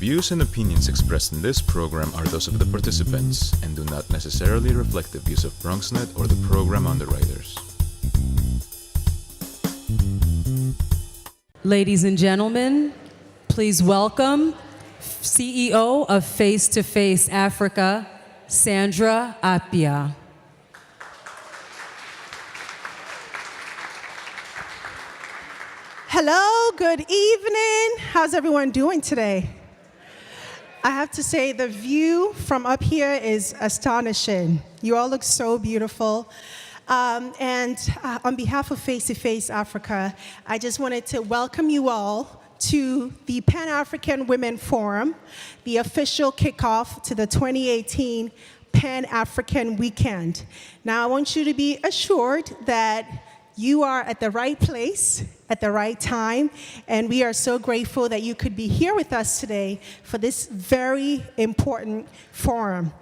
views and opinions expressed in this program are those of the participants and do not necessarily reflect the views of BronxNet or the program underwriters. Ladies and gentlemen, please welcome CEO of Face to Face Africa, Sandra Appiah. Hello, good evening. How's everyone doing today? I have to say the view from up here is astonishing. You all look so beautiful. And on behalf of Face to Face Africa, I just wanted to welcome you all to the Pan-African Women Forum, the official kickoff to the 2018 Pan-African Weekend. Now, I want you to be assured that you are at the right place at the right time, and we are so grateful that you could be here with us today for this very important forum.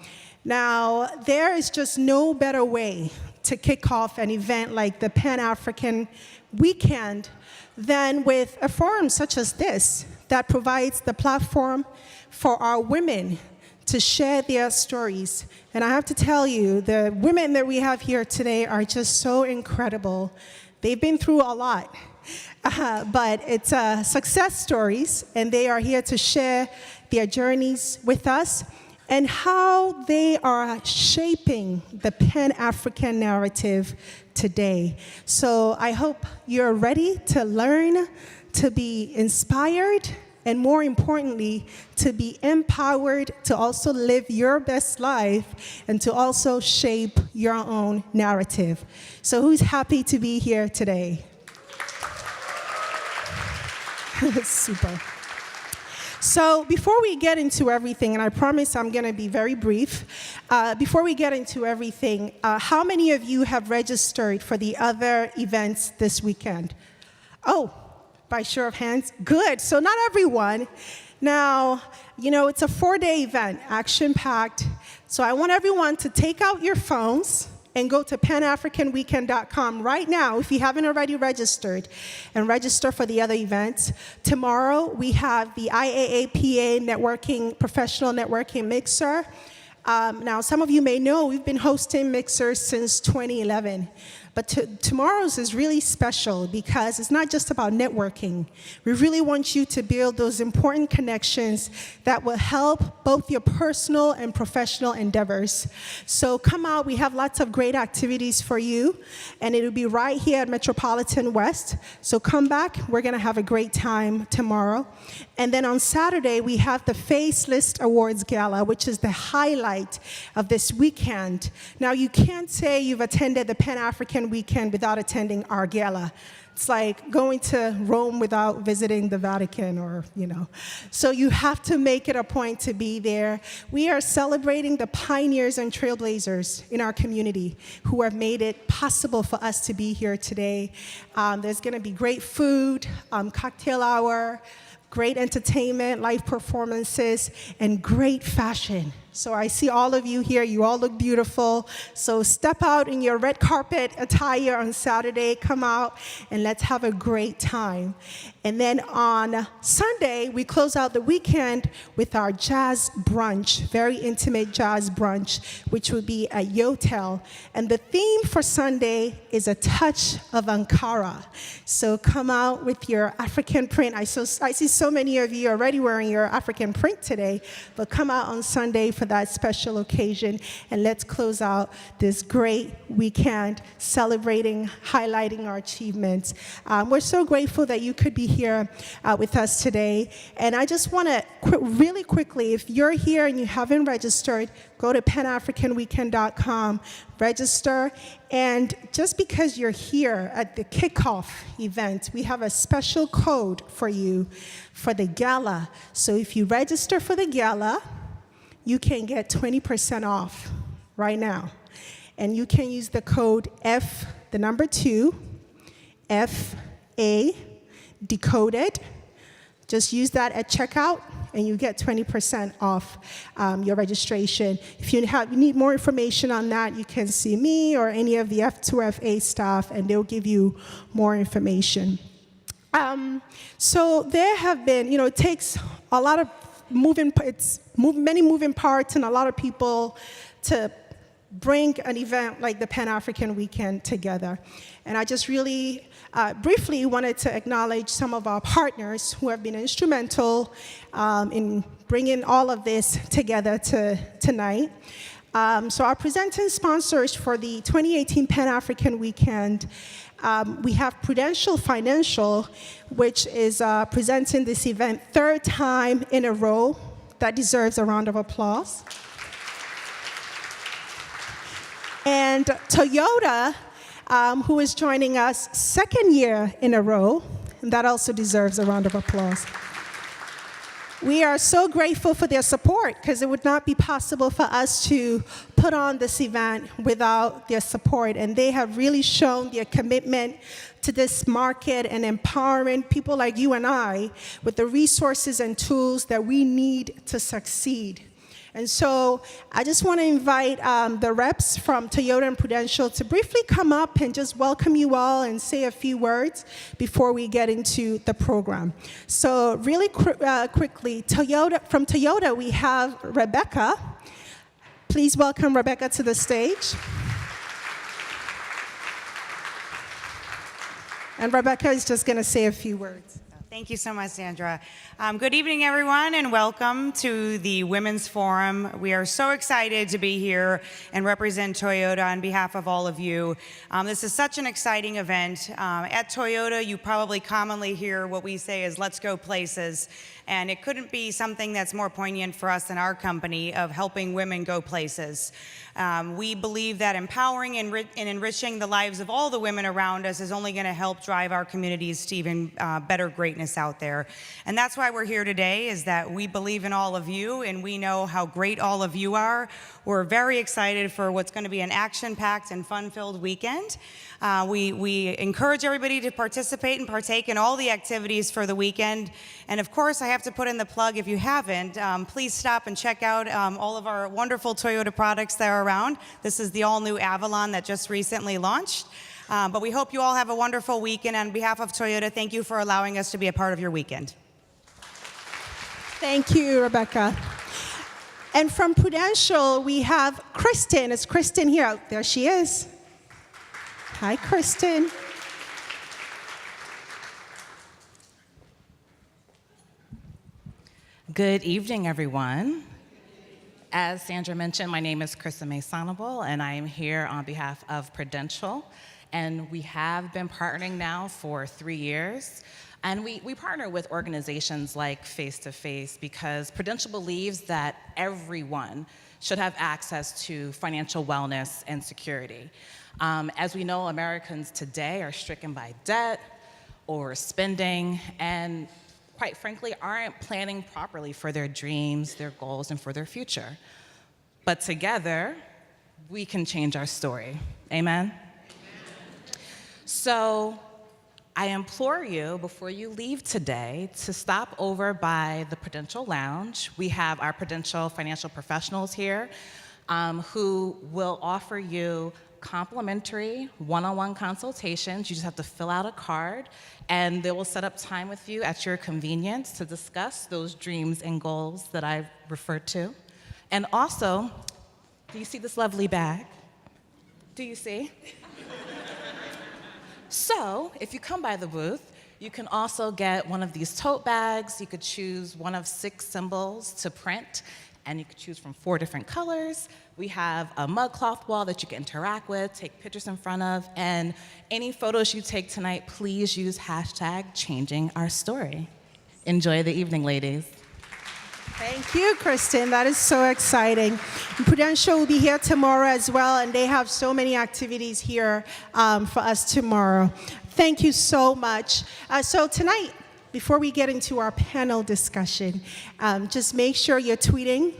Now, there is just no better way to kick off an event like the Pan-African Weekend than with a forum such as this that provides the platform for our women to share their stories. And I have to tell you, the women that we have here today are just so incredible. They've been through a lot, but it's success stories, and they are here to share their journeys with us and how they are shaping the Pan-African narrative today. So I hope you're ready to learn, to be inspired, and more importantly, to be empowered to also live your best life and to also shape your own narrative. So who's happy to be here today? Super. So before we get into everything, and I promise I'm going to be very brief, before we get into everything, how many of you have registered for the other events this weekend? Oh, by show of hands? Good. So not everyone. Now, you know, it's a 4-day event, action-packed. So I want everyone to take out your phones and go to panafricanweekend.com right now if you haven't already registered, and register for the other events. Tomorrow, we have the IAAPA networking, professional networking mixer. Now, some of you may know we've been hosting mixers since 2011. But tomorrow's is really special because it's not just about networking. We really want you to build those important connections that will help both your personal and professional endeavors. So come out, we have lots of great activities for you, and it'll be right here at Metropolitan West. So come back, we're gonna have a great time tomorrow. And then on Saturday, we have the Facelist Awards Gala, which is the highlight of this weekend. Now, you can't say you've attended the Pan-African Weekend without attending our gala. It's like going to Rome without visiting the Vatican, or, you know. So you have to make it a point to be there. We are celebrating the pioneers and trailblazers in our community who have made it possible for us to be here today. There's gonna be great food, cocktail hour, great entertainment, live performances, and great fashion. So I see all of you here, you all look beautiful. So step out in your red carpet attire on Saturday, come out, and let's have a great time. And then on Sunday, we close out the weekend with our jazz brunch, very intimate jazz brunch, which will be at Yotel. And the theme for Sunday is a touch of Ankara. So come out with your African print. I see so many of you already wearing your African print today, but come out on Sunday for that special occasion, and let's close out this great weekend celebrating, highlighting our achievements. We're so grateful that you could be here with us today, and I just want to really quickly, if you're here and you haven't registered, go to panafricanweekend.com, register, and just because you're here at the kickoff event, we have a special code for you for the gala. So if you register for the gala, you can get 20% off right now. And you can use the code F2, FA, decoded. Just use that at checkout, and you get 20% off your registration. If you need more information on that, you can see me or any of the F2FA staff, and they'll give you more information. So there have been, it takes a lot of many moving parts and a lot of people to bring an event like the Pan-African Weekend together. And I just really briefly wanted to acknowledge some of our partners who have been instrumental in bringing all of this together tonight. So our presenting sponsors for the 2018 Pan-African Weekend, we have Prudential Financial, which is presenting this event third time in a row. That deserves a round of applause. And Toyota, who is joining us second year in a row, and that also deserves a round of applause. We are so grateful for their support because it would not be possible for us to put on this event without their support. And they have really shown their commitment to this market and empowering people like you and I with the resources and tools that we need to succeed. And so I just want to invite the reps from Toyota and Prudential to briefly come up and just welcome you all and say a few words before we get into the program. So really quickly, from Toyota, we have Rebecca. Please welcome Rebecca to the stage. And Rebecca is just going to say a few words. Thank you so much, Sandra. Good evening, everyone, and welcome to the Women's Forum. We are so excited to be here and represent Toyota on behalf of all of you. This is such an exciting event. At Toyota, you probably commonly hear what we say is, let's go places. And it couldn't be something that's more poignant for us in our company of helping women go places. We believe that empowering and enriching the lives of all the women around us is only going to help drive our communities to even better greatness out there. And that's why we're here today, is that we believe in all of you and we know how great all of you are. We're very excited for what's going to be an action-packed and fun-filled weekend. We encourage everybody to participate and partake in all the activities for the weekend. And of course, I have to put in the plug, if you haven't, please stop and check out all of our wonderful Toyota products that are around. This is the all-new Avalon that just recently launched. But we hope you all have a wonderful weekend. On behalf of Toyota, thank you for allowing us to be a part of your weekend. Thank you, Rebecca. And from Prudential, we have Kristen. Is Kristen here? There she is. Hi, Kristen. Good evening, everyone. As Sandra mentioned, my name is Kristen Masonable, and I am here on behalf of Prudential. And we have been partnering now for 3 years. And we partner with organizations like Face to Face because Prudential believes that everyone should have access to financial wellness and security. As we know, Americans today are stricken by debt, overspending, and quite frankly, aren't planning properly for their dreams, their goals, and for their future. But together, we can change our story. Amen? So I implore you, before you leave today, to stop over by the Prudential Lounge. We have our Prudential financial professionals here who will offer you complimentary one-on-one consultations. You just have to fill out a card, and they will set up time with you at your convenience to discuss those dreams and goals that I've referred to. And also, do you see this lovely bag? Do you see? So, if you come by the booth, you can also get one of these tote bags. You could choose one of 6 symbols to print, and you could choose from 4 different colors. We have a mug cloth wall that you can interact with, take pictures in front of, and any photos you take tonight, please use #ChangingOurStory. Enjoy the evening, ladies. Thank you, Kristen. That is so exciting. Prudential will be here tomorrow as well, and they have so many activities here for us tomorrow. Thank you so much. So tonight, before we get into our panel discussion, just make sure you're tweeting.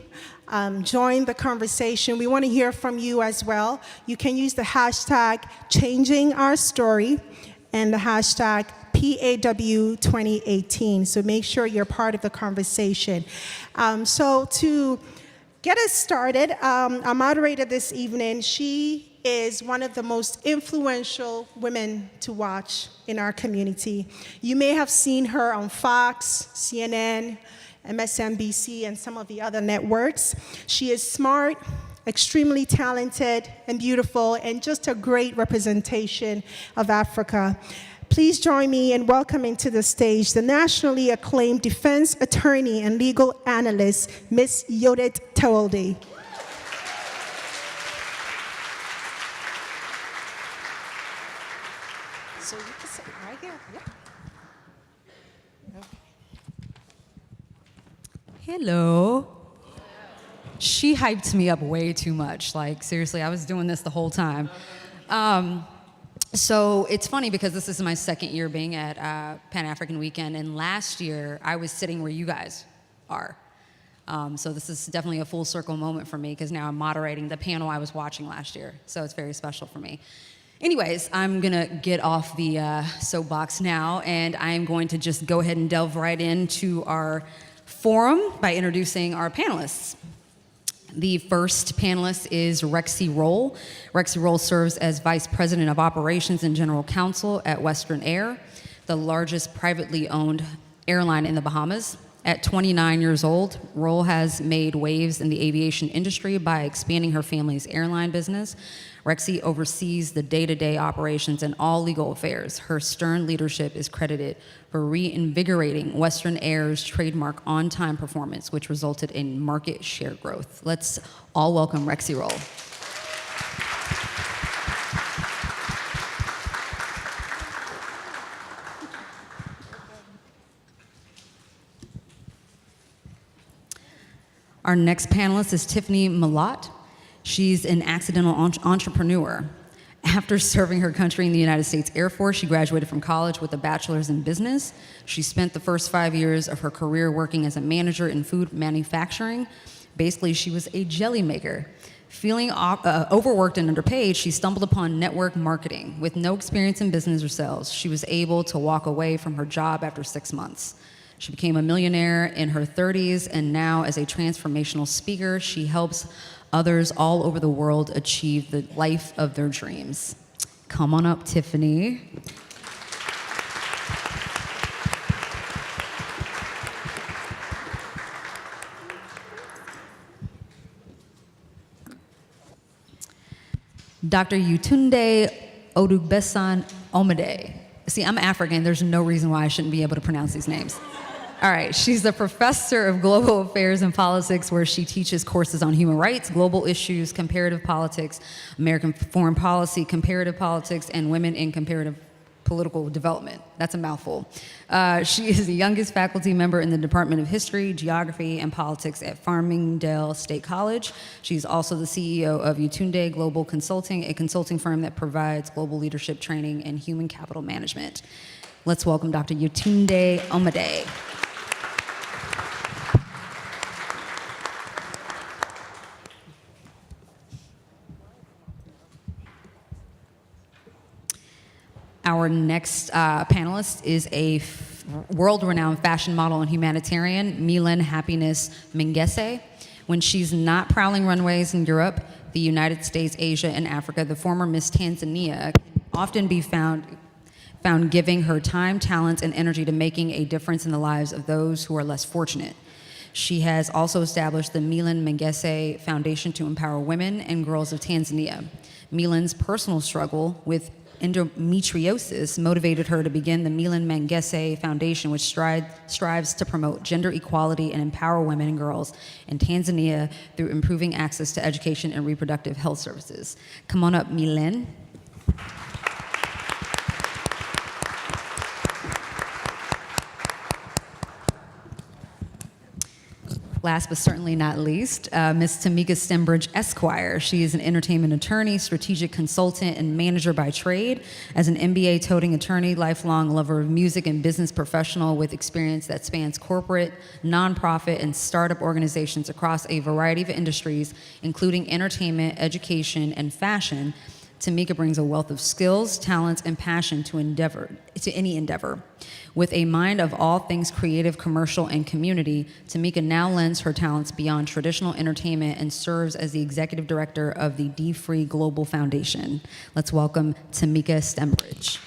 Join the conversation. We want to hear from you as well. You can use the hashtag #ChangingOurStory and the hashtag PAW2018. So make sure you're part of the conversation. So to get us started, our moderator this evening, she is one of the most influential women to watch in our community. You may have seen her on Fox, CNN, MSNBC, and some of the other networks. She is smart, extremely talented and beautiful, and just a great representation of Africa. Please join me in welcoming to the stage the nationally acclaimed defense attorney and legal analyst, Ms. Harriet Cole. So you can sit right here. Yeah. Hello. She hyped me up way too much. Like, seriously, I was doing this the whole time. So it's funny because this is my second year being at Pan-African Weekend, and last year I was sitting where you guys are. So this is definitely a full circle moment for me because now I'm moderating the panel I was watching last year. So it's very special for me. Anyways, I'm gonna get off the soapbox now, and I'm going to just go ahead and delve right into our forum by introducing our panelists. The first panelist is Rexy Roll. Rexy Roll serves as Vice President of Operations and General Counsel at Western Air, the largest privately owned airline in the Bahamas. At 29 years old, Roll has made waves in the aviation industry by expanding her family's airline business. Rexy oversees the day-to-day operations and all legal affairs. Her stern leadership is credited for reinvigorating Western Air's trademark on-time performance, which resulted in market share growth. Let's all welcome Rexy Roll. Our next panelist is Tiffany Malotte. She's an accidental entrepreneur. After serving her country in the United States Air Force, she graduated from college with a bachelor's in business. She spent the first 5 years of her career working as a manager in food manufacturing. Basically, she was a jelly maker. Feeling overworked and underpaid, she stumbled upon network marketing. With no experience in business or sales, she was able to walk away from her job after 6 months. She became a millionaire in her 30s, and now as a transformational speaker, she helps others all over the world achieve the life of their dreams. Come on up, Tiffany. Dr. Yetunde Odugbesan Omide. See, I'm African. There's no reason why I shouldn't be able to pronounce these names. All right, she's a professor of global affairs and politics where she teaches courses on human rights, global issues, comparative politics, American foreign policy, comparative politics, and women in comparative political development. That's a mouthful. She is the youngest faculty member in the Department of History, Geography, and Politics at Farmingdale State College. She's also the CEO of Yetunde Global Consulting, a consulting firm that provides global leadership training and human capital management. Let's welcome Dr. Yetunde Omide. Our next panelist is a world-renowned fashion model and humanitarian, Milan Happiness Mengese. When she's not prowling runways in Europe, the United States, Asia, and Africa, the former Miss Tanzania can often be found giving her time, talents, and energy to making a difference in the lives of those who are less fortunate. She has also established the Milan Mengese Foundation to empower women and girls of Tanzania. Milan's personal struggle with endometriosis motivated her to begin the Milan Mengese Foundation, which strives to promote gender equality and empower women and girls in Tanzania through improving access to education and reproductive health services. Come on up, Milan. Last but certainly not least, Ms. Tamika Stembridge Esquire. She is an entertainment attorney, strategic consultant, and manager by trade. As an MBA-toting attorney, lifelong lover of music and business professional with experience that spans corporate, nonprofit, and startup organizations across a variety of industries, including entertainment, education, and fashion, Tamika brings a wealth of skills, talents, and passion to any endeavor. With a mind of all things creative, commercial, and community, Tamika now lends her talents beyond traditional entertainment and serves as the executive director of the D-Free Global Foundation. Let's welcome Tamika Stembridge.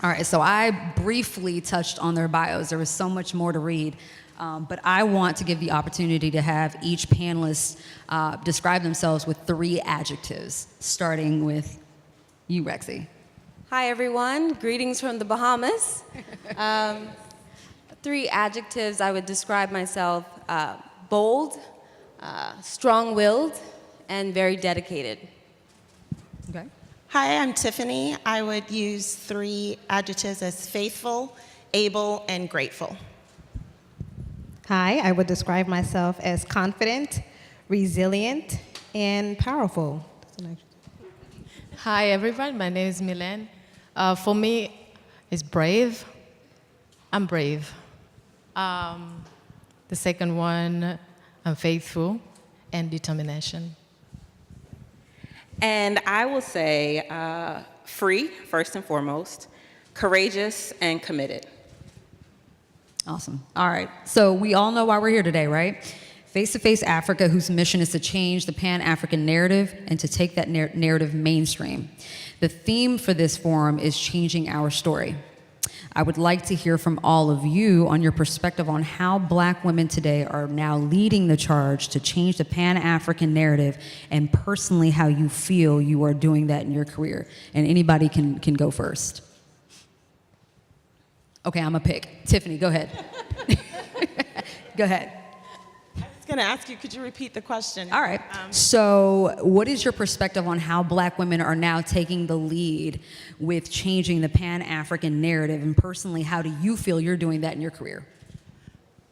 All right, so I briefly touched on their bios. There was so much more to read. But I want to give the opportunity to have each panelist describe themselves with 3 adjectives, starting with you, Rexy. Hi, everyone. Greetings from the Bahamas. 3 adjectives I would describe myself: bold, strong-willed, and very dedicated. Okay. Hi, I'm Tiffany. I would use 3 adjectives as faithful, able, and grateful. Hi, I would describe myself as confident, resilient, and powerful. Hi, everyone. My name is Milan. For me, it's brave. I'm brave. The second one, I'm faithful and determination. And I will say free, first and foremost, courageous, and committed. Awesome. All right. So we all know why we're here today, right? Face to Face Africa, whose mission is to change the Pan-African narrative and to take that narrative mainstream. The theme for this forum is changing our story. I would like to hear from all of you on your perspective on how Black women today are now leading the charge to change the Pan-African narrative, and personally how you feel you are doing that in your career. And anybody can go first. Okay, I'm gonna pick. Tiffany, go ahead. Go ahead. I was going to ask you, could you repeat the question? All right. So what is your perspective on how Black women are now taking the lead with changing the Pan-African narrative? And personally, how do you feel you're doing that in your career?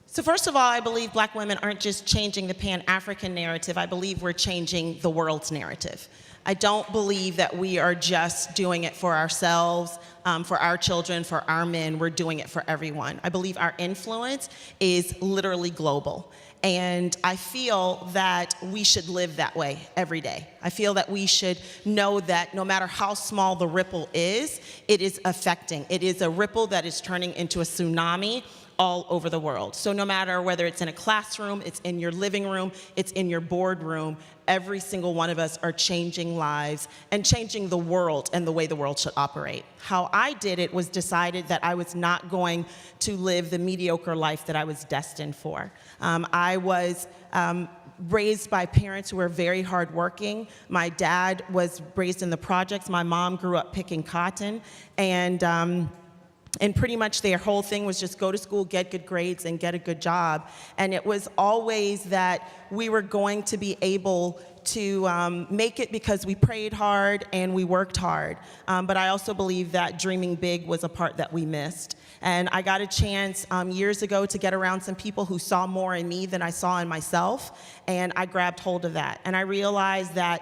So first of all, I believe Black women aren't just changing the Pan-African narrative. I believe we're changing the world's narrative. I don't believe that we are just doing it for ourselves, for our children, for our men. We're doing it for everyone. I believe our influence is literally global. And I feel that we should live that way every day. I feel that we should know that no matter how small the ripple is, it is affecting. It is a ripple that is turning into a tsunami all over the world. So no matter whether it's in a classroom, it's in your living room, it's in your boardroom, every single one of us are changing lives and changing the world and the way the world should operate. How I did it was decided that I was not going to live the mediocre life that I was destined for. I was raised by parents who were very hardworking. My dad was raised in the projects. My mom grew up picking cotton, and pretty much their whole thing was just go to school, get good grades, and get a good job. And it was always that we were going to be able to make it because we prayed hard and we worked hard. But I also believe that dreaming big was a part that we missed. And I got a chance years ago to get around some people who saw more in me than I saw in myself, and I grabbed hold of that. And I realized that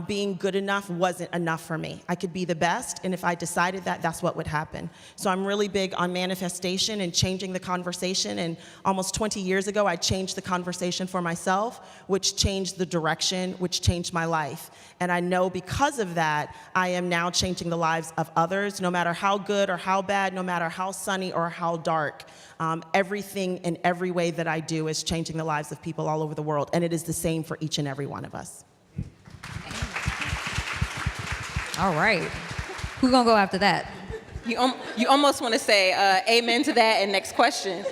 being good enough wasn't enough for me. I could be the best, and if I decided that, that's what would happen. So I'm really big on manifestation and changing the conversation, and almost 20 years ago, I changed the conversation for myself, which changed the direction, which changed my life. And I know because of that, I am now changing the lives of others, no matter how good or how bad, no matter how sunny or how dark. Everything in every way that I do is changing the lives of people all over the world, and it is the same for each and every one of us. All right. Who's gonna go after that? You almost want to say amen to that and next question.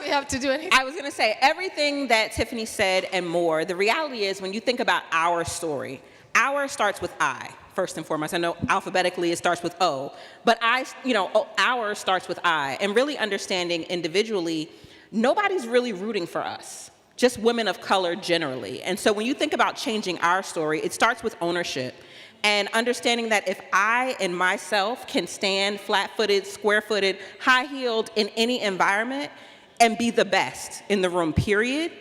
We have to do anything. I was going to say everything that Tiffany said and more. The reality is when you think about our story, our starts with I, first and foremost. I know alphabetically it starts with O, but our starts with I. And really understanding individually, nobody's really rooting for us, just women of color generally. And so when you think about changing our story, it starts with ownership. And understanding that if I and myself can stand flat-footed, square-footed, high-heeled in any environment and be the best in the room, period,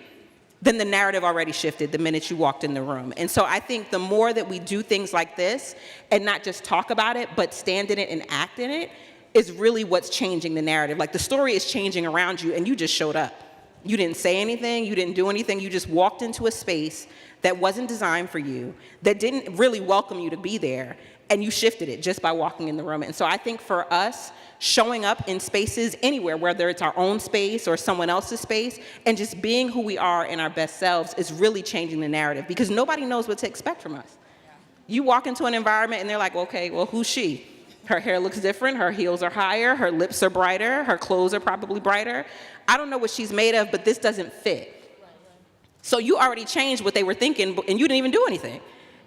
then the narrative already shifted the minute you walked in the room. And so I think the more that we do things like this and not just talk about it, but stand in it and act in it, is really what's changing the narrative. Like the story is changing around you and you just showed up. You didn't say anything, you didn't do anything, you just walked into a space that wasn't designed for you, that didn't really welcome you to be there, and you shifted it just by walking in the room. And so I think for us, showing up in spaces anywhere, whether it's our own space or someone else's space, and just being who we are in our best selves is really changing the narrative, because nobody knows what to expect from us. You walk into an environment and they're like, okay, well, who's she? Her hair looks different, her heels are higher, her lips are brighter, her clothes are probably brighter. I don't know what she's made of, but this doesn't fit. So you already changed what they were thinking, and you didn't even do anything.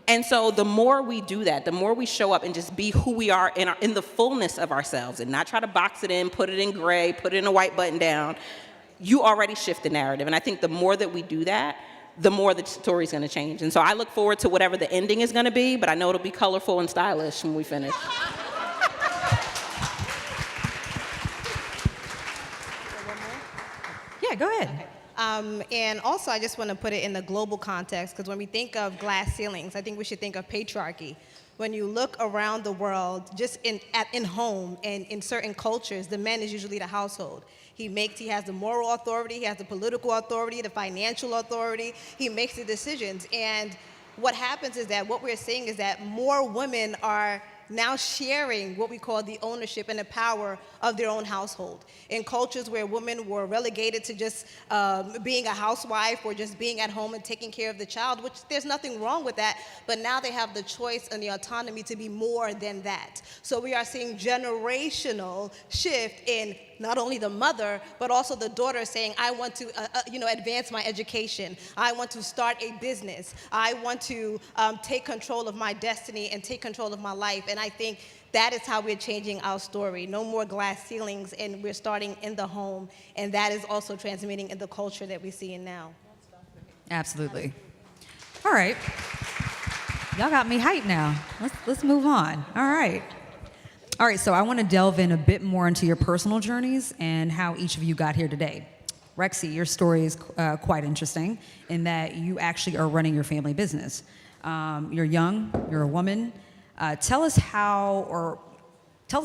And so the more we do that, the more we show up and just be who we are in the fullness of ourselves and not try to box it in, put it in gray, put it in a white button down, you already shift the narrative. And I think the more that we do that, the more the story's gonna change. And so I look forward to whatever the ending is gonna be, but I know it'll be colorful and stylish when we finish. Yeah, go ahead. Okay. And also, I just want to put it in the global context, because when we think of glass ceilings, I think we should think of patriarchy. When you look around the world, just in home and in certain cultures, the man is usually the household. He has the moral authority, he has the political authority, the financial authority, he makes the decisions. And what happens is that what we're seeing is that more women are now sharing what we call the ownership and the power of their own household. In cultures where women were relegated to just being a housewife or just being at home and taking care of the child, which there's nothing wrong with that, but now they have the choice and the autonomy to be more than that. So we are seeing generational shift in not only the mother, but also the daughter saying, I want to advance my education. I want to start a business. I want to take control of my destiny and take control of my life. And I think that is how we're changing our story. No more glass ceilings, and we're starting in the home. And that is also transmitting in the culture that we're seeing now. Absolutely. All right. Y'all got me hyped now. Let's move on. All right. All right, so I want to delve in a bit more into your personal journeys and how each of you got here today. Rexy, your story is quite interesting in that you actually are running your family business. You're young, you're a woman. Tell us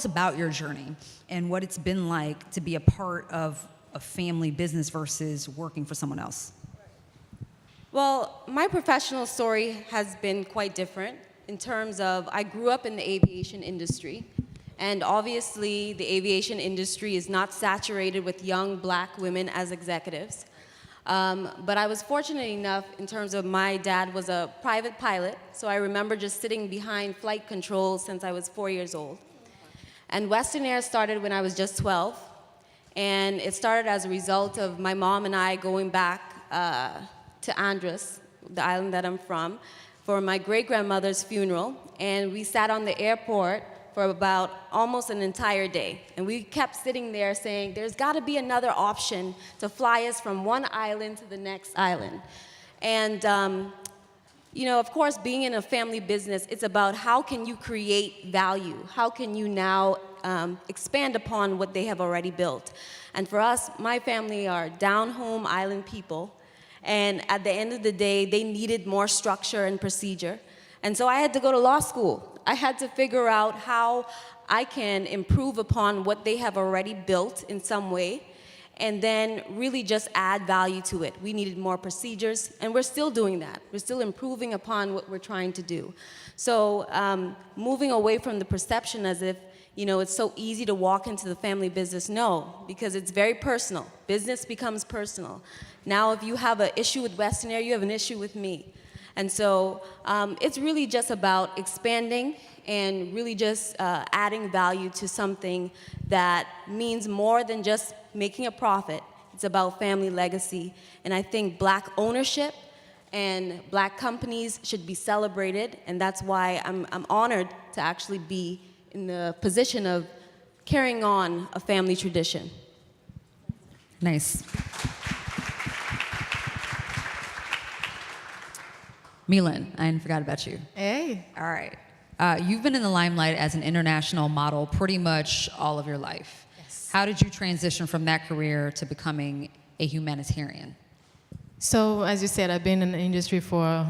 about your journey and what it's been like to be a part of a family business versus working for someone else. Well, my professional story has been quite different in terms of I grew up in the aviation industry. And obviously, the aviation industry is not saturated with young black women as executives. But I was fortunate enough in terms of my dad was a private pilot, so I remember just sitting behind flight controls since I was 4 years old. And Western Air started when I was just 12, and it started as a result of my mom and I going back to Andros, the island that I'm from, for my great-grandmother's funeral, and we sat on the airport for about almost an entire day. And we kept sitting there saying, there's gotta be another option to fly us from one island to the next island. And, of course, being in a family business, it's about how can you create value? How can you now expand upon what they have already built? And for us, my family are down-home island people. And at the end of the day, they needed more structure and procedure. And so I had to go to law school. I had to figure out how I can improve upon what they have already built in some way, and then really just add value to it. We needed more procedures, and we're still doing that. We're still improving upon what we're trying to do. So moving away from the perception as if, it's so easy to walk into the family business, no, because it's very personal. Business becomes personal. Now, if you have an issue with Western Air, you have an issue with me. And so it's really just about expanding and really just adding value to something that means more than just making a profit. It's about family legacy. And I think black ownership and black companies should be celebrated. And that's why I'm honored to actually be in the position of carrying on a family tradition. Nice. Milan, I forgot about you. Hey. All right. You've been in the limelight as an international model pretty much all of your life. Yes. How did you transition from that career to becoming a humanitarian? So, as you said, I've been in the industry for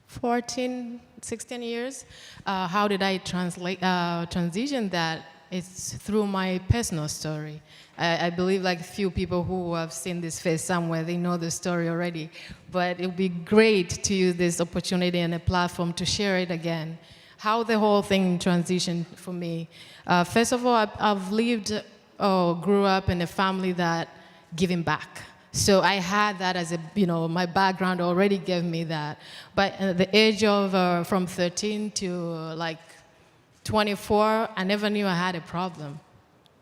16 years. How did I transition that? It's through my personal story. I believe like few people who have seen this face somewhere, they know the story already. But it would be great to use this opportunity and a platform to share it again. How the whole thing transitioned for me. First of all, I've grew up in a family that giving back. So I had that as my background already gave me that. But at the age of from 13 to 24, I never knew I had a problem.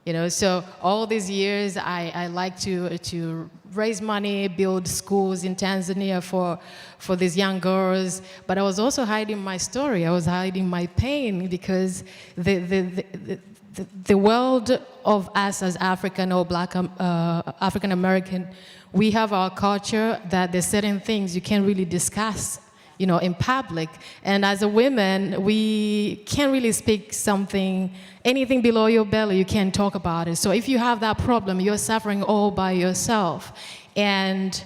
You know, so all these years, I like to raise money, build schools in Tanzania for these young girls. But I was also hiding my story. I was hiding my pain because the world of us as African or Black African American, we have our culture that there's certain things you can't really discuss, you know, in public. And as a woman, we can't really speak anything below your belly, you can't talk about it. So if you have that problem, you're suffering all by yourself. And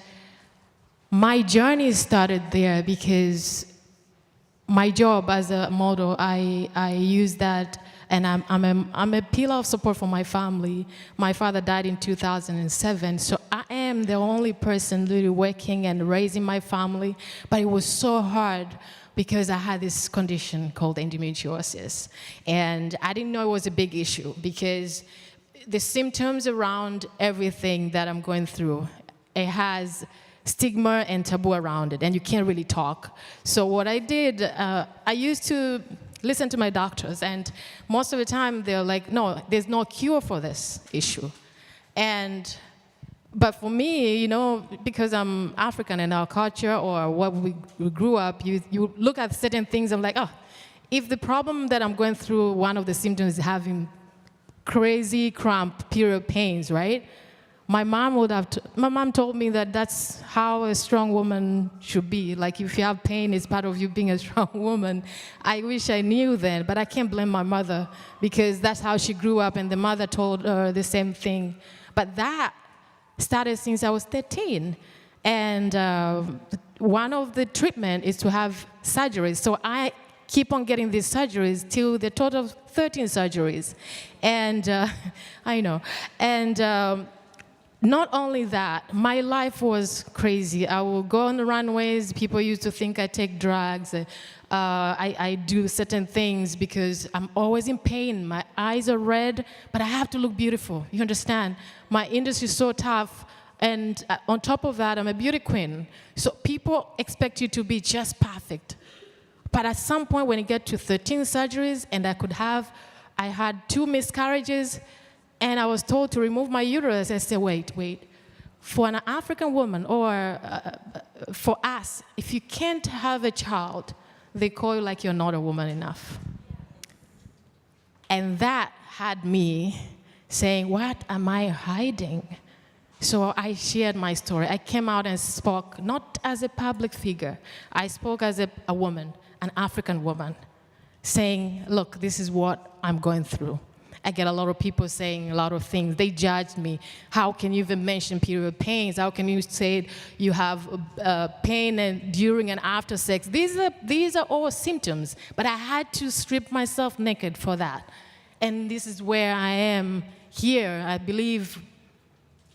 my journey started there because my job as a model, I use that, and I'm a pillar of support for my family. My father died in 2007, so I am the only person really working and raising my family, but it was so hard because I had this condition called endometriosis, and I didn't know it was a big issue because the symptoms around everything that I'm going through, it has stigma and taboo around it, and you can't really talk. So what I did, I used to listen to my doctors, and most of the time they're like, no, there's no cure for this issue. But for me, you know, because I'm African in our culture or what we grew up, you look at certain things, I'm like, oh, if the problem that I'm going through, one of the symptoms is having crazy cramp period pains, right? My mom told me that that's how a strong woman should be. Like if you have pain, it's part of you being a strong woman. I wish I knew then, but I can't blame my mother because that's how she grew up, and the mother told her the same thing. But that started since I was 13. And one of the treatment is to have surgeries. So I keep on getting these surgeries till the total of 13 surgeries. And I know. And not only that, my life was crazy. I will go on the runways. People used to think I take drugs. I do certain things because I'm always in pain. My eyes are red, but I have to look beautiful. You understand? My industry is so tough. And on top of that, I'm a beauty queen. So people expect you to be just perfect. But at some point, when you get to 13 surgeries, and I had 2 miscarriages, and I was told to remove my uterus. I said, wait. For an African woman, or for us, if you can't have a child, they call you like you're not a woman enough. And that had me saying, what am I hiding? So I shared my story. I came out and spoke, not as a public figure. I spoke as a woman, an African woman, saying, look, this is what I'm going through. I get a lot of people saying a lot of things. They judged me. How can you even mention period pains? How can you say you have pain and during and after sex? These are all symptoms. But I had to strip myself naked for that. And this is where I am here. I believe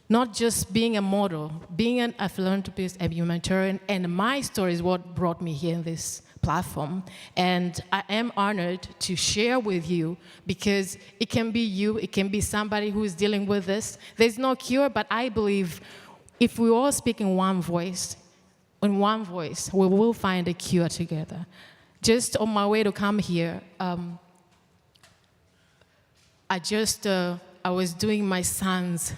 not just being a model, being a philanthropist, a humanitarian, and my story is what brought me here in this platform. And I am honored to share with you because it can be you, it can be somebody who is dealing with this. There's no cure, but I believe if we all speak in one voice, we will find a cure together. Just on my way to come here, I was doing my son's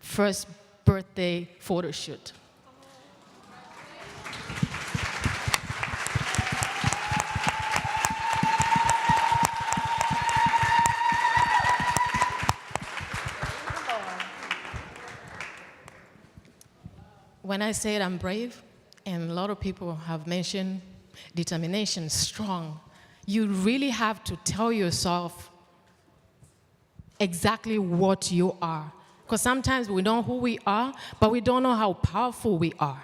first birthday photo shoot. When I said I'm brave, and a lot of people have mentioned determination, strong, you really have to tell yourself exactly what you are. Because sometimes we know who we are, but we don't know how powerful we are.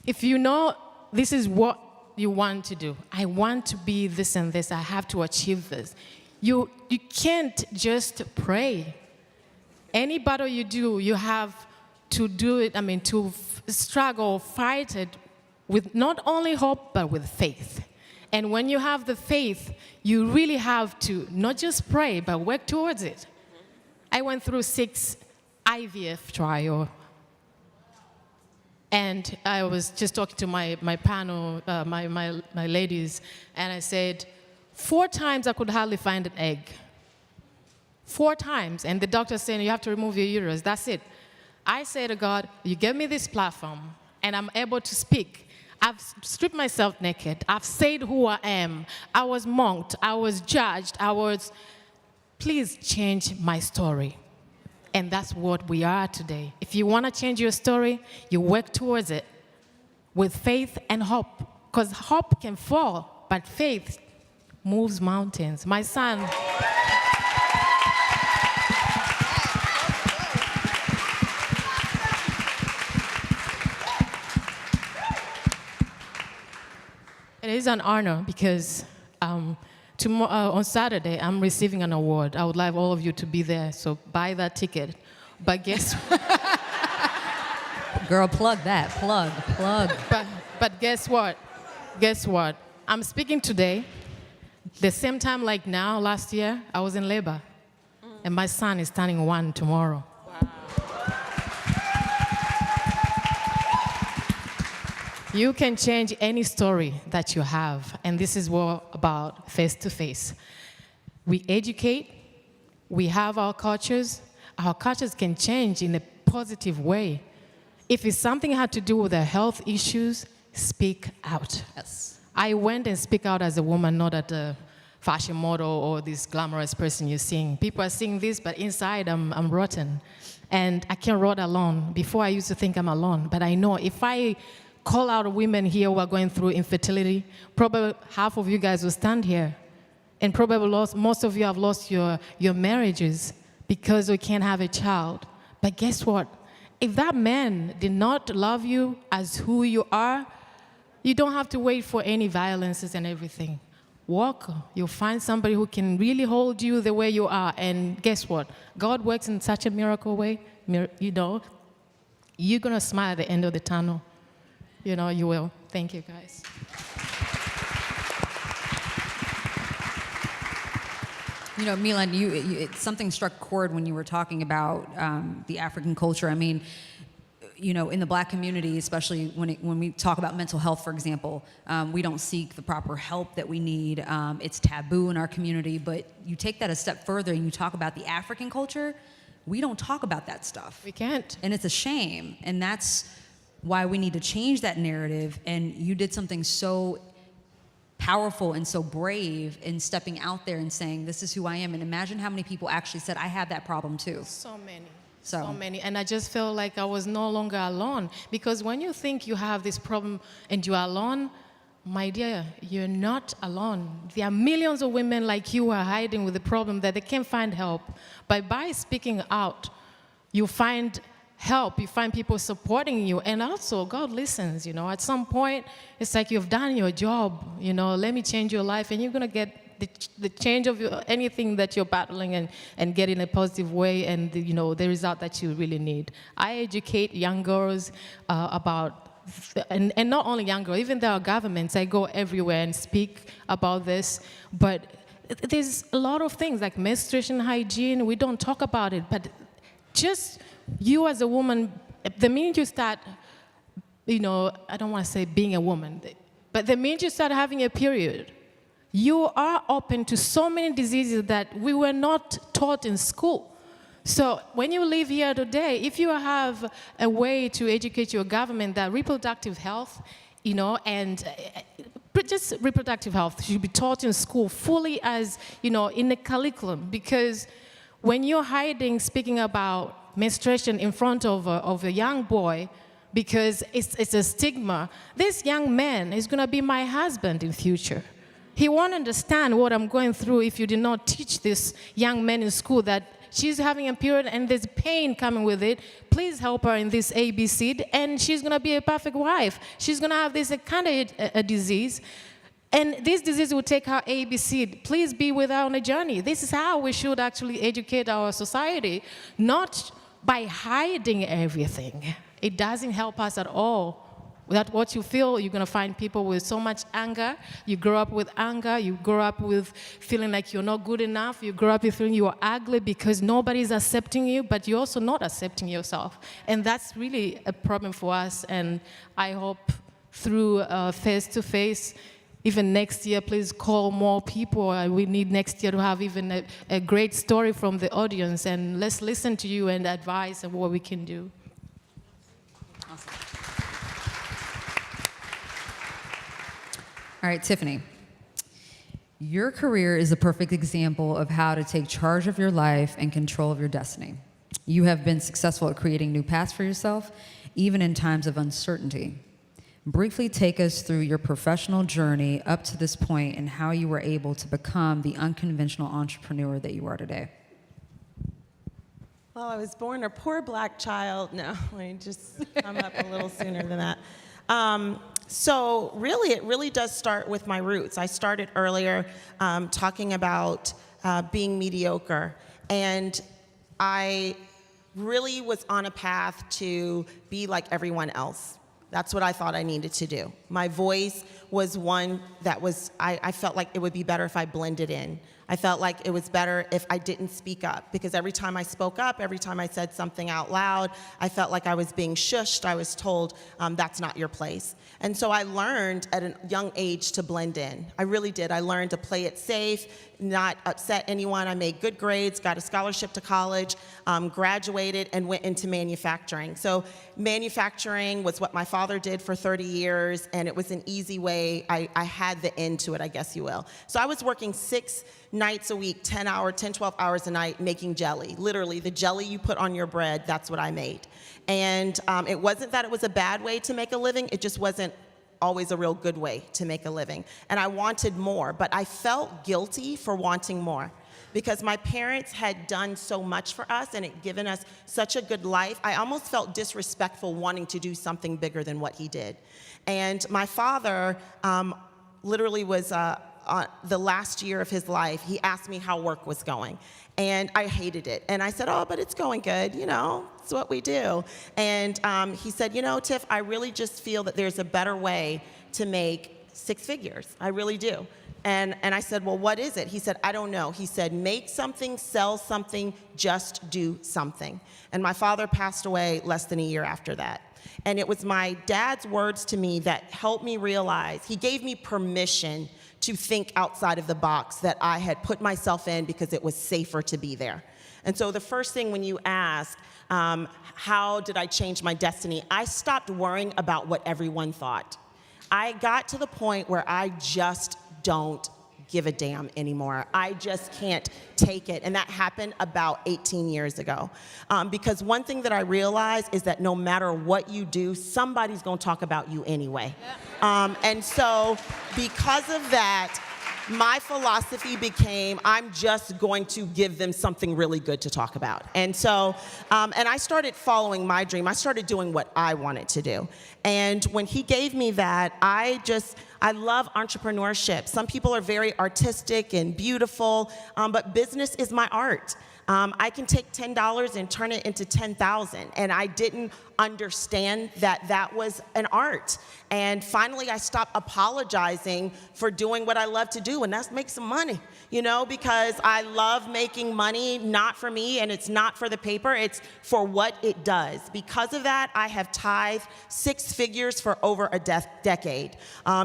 If you know this is what you want to do, I want to be this and this, I have to achieve this. You can't just pray. Any battle you do, you have to do it, to struggle, fight it with not only hope, but with faith. And when you have the faith, you really have to not just pray, but work towards it. I went through 6 IVF trials. And I was just talking to my panel, my ladies, and I said, 4 times I could hardly find an egg. 4 times. And the doctor saying, you have to remove your uterus. That's it. I say to God, you gave me this platform, and I'm able to speak. I've stripped myself naked. I've said who I am. I was mocked. I was judged. Please change my story. And that's what we are today. If you want to change your story, you work towards it with faith and hope. Because hope can fall, but faith moves mountains. My son. It is an honor because tomorrow, on Saturday, I'm receiving an award. I would like all of you to be there, so buy that ticket. But guess what? Girl, plug that. Plug. But guess what? Guess what? I'm speaking today. The same time like now, last year, I was in labor. And my son is turning 1 tomorrow. You can change any story that you have, and this is what about face-to-face. We educate, we have our cultures can change in a positive way. If it's something had to do with the health issues, speak out. Yes. I went and speak out as a woman, not as a fashion model or this glamorous person you're seeing. People are seeing this, but inside I'm rotten. And I can't rot alone. Before I used to think I'm alone, but I know if I call out women here who are going through infertility, probably half of you guys will stand here. And probably most of you have lost your marriages because we can't have a child. But guess what? If that man did not love you as who you are, you don't have to wait for any violences and everything. Walk. You'll find somebody who can really hold you the way you are. And guess what? God works in such a miracle way. You know, you're going to smile at the end of the tunnel. You know, you will. Thank you, guys. You know, Milan, something struck chord when you were talking about the African culture. I mean, you know, in the Black community, especially when we talk about mental health, for example, we don't seek the proper help that we need. It's taboo in our community. But you take that a step further and you talk about the African culture, we don't talk about that stuff. We can't. And it's a shame. And that's why we need to change that narrative. And you did something so powerful and so brave in stepping out there and saying, this is who I am. And imagine how many people actually said, I have that problem too. So many. So many. And I just felt like I was no longer alone. Because when you think you have this problem and you are alone, my dear, you're not alone. There are millions of women like you who are hiding with the problem that they can't find help. But by speaking out, you find help, you find people supporting you, and also God listens, you know. At some point, it's like you've done your job, you know, let me change your life, and you're gonna get the change of anything that you're battling and get in a positive way, and you know, the result that you really need. I educate young girls about, and not only young girls, even our governments, I go everywhere and speak about this, but there's a lot of things like menstruation hygiene, we don't talk about it, but just you as a woman, the minute you start, you know, I don't want to say being a woman, but the minute you start having a period, you are open to so many diseases that we were not taught in school. So when you live here today, if you have a way to educate your government that reproductive health, you know, and just reproductive health should be taught in school fully as, you know, in the curriculum, because when you're hiding, speaking about menstruation in front of a young boy, because it's a stigma, this young man is going to be my husband in future. He won't understand what I'm going through if you did not teach this young man in school that she's having a period and there's pain coming with it. Please help her in this ABC, and she's going to be a perfect wife. She's going to have this kind of a disease. And this disease will take her ABC. Please be with her on a journey. This is how we should actually educate our society, not by hiding everything. It doesn't help us at all. That what you feel, you're going to find people with so much anger. You grow up with anger. You grow up with feeling like you're not good enough. You grow up with feeling you're ugly because nobody's accepting you, but you're also not accepting yourself. And that's really a problem for us. And I hope through face-to-face, even next year, please call more people. We need next year to have even a great story from the audience. And let's listen to you and advise on what we can do. Awesome. All right, Tiffany, your career is a perfect example of how to take charge of your life and control of your destiny. You have been successful at creating new paths for yourself, even in times of uncertainty. Briefly take us through your professional journey up to this point and how you were able to become the unconventional entrepreneur that you are today. Well, I was born a poor black child. No, I just come up a little sooner than that. So really, it really does start with my roots. I started earlier talking about being mediocre, and I really was on a path to be like everyone else. That's what I thought I needed to do. My voice was one that was, I felt like it would be better if I blended in. I felt like it was better if I didn't speak up, because every time I spoke up, every time I said something out loud, I felt like I was being shushed. I was told, that's not your place. And so I learned at a young age to blend in. I really did. I learned to play it safe, not upset anyone. I made good grades, got a scholarship to college, graduated, and went into manufacturing. So manufacturing was what my father did for 30 years, and it was an easy way. I had the end to it, I guess you will. So I was working 6 nights a week, 10, 12 hours a night, making jelly. Literally, the jelly you put on your bread, that's what I made. And it wasn't that it was a bad way to make a living, it just wasn't always a real good way to make a living. And I wanted more, but I felt guilty for wanting more, because my parents had done so much for us and had given us such a good life. I almost felt disrespectful wanting to do something bigger than what he did. And my father literally was the last year of his life, he asked me how work was going. And I hated it. And I said, oh, but it's going good, you know, it's what we do. And he said, you know, Tiff, I really just feel that there's a better way to make 6 figures. I really do. And I said, well, what is it? He said, I don't know. He said, make something, sell something, just do something. And my father passed away less than a year after that. And it was my dad's words to me that helped me realize, he gave me permission to think outside of the box that I had put myself in because it was safer to be there. And so the first thing when you ask, how did I change my destiny? I stopped worrying about what everyone thought. I got to the point where I just don't give a damn anymore. I just can't take it. And that happened about 18 years ago. Because one thing that I realized is that no matter what you do, somebody's gonna talk about you anyway. And so because of that, my philosophy became, I'm just going to give them something really good to talk about. And so, and I started following my dream. I started doing what I wanted to do. And when he gave me that, I love entrepreneurship. Some people are very artistic and beautiful, but business is my art. I can take $10 and turn it into 10,000, and I didn't understand that that was an art. And finally, I stopped apologizing for doing what I love to do, and that's make some money, you know, because I love making money, not for me, and it's not for the paper, it's for what it does. Because of that, I have tithed 6 figures for over a decade.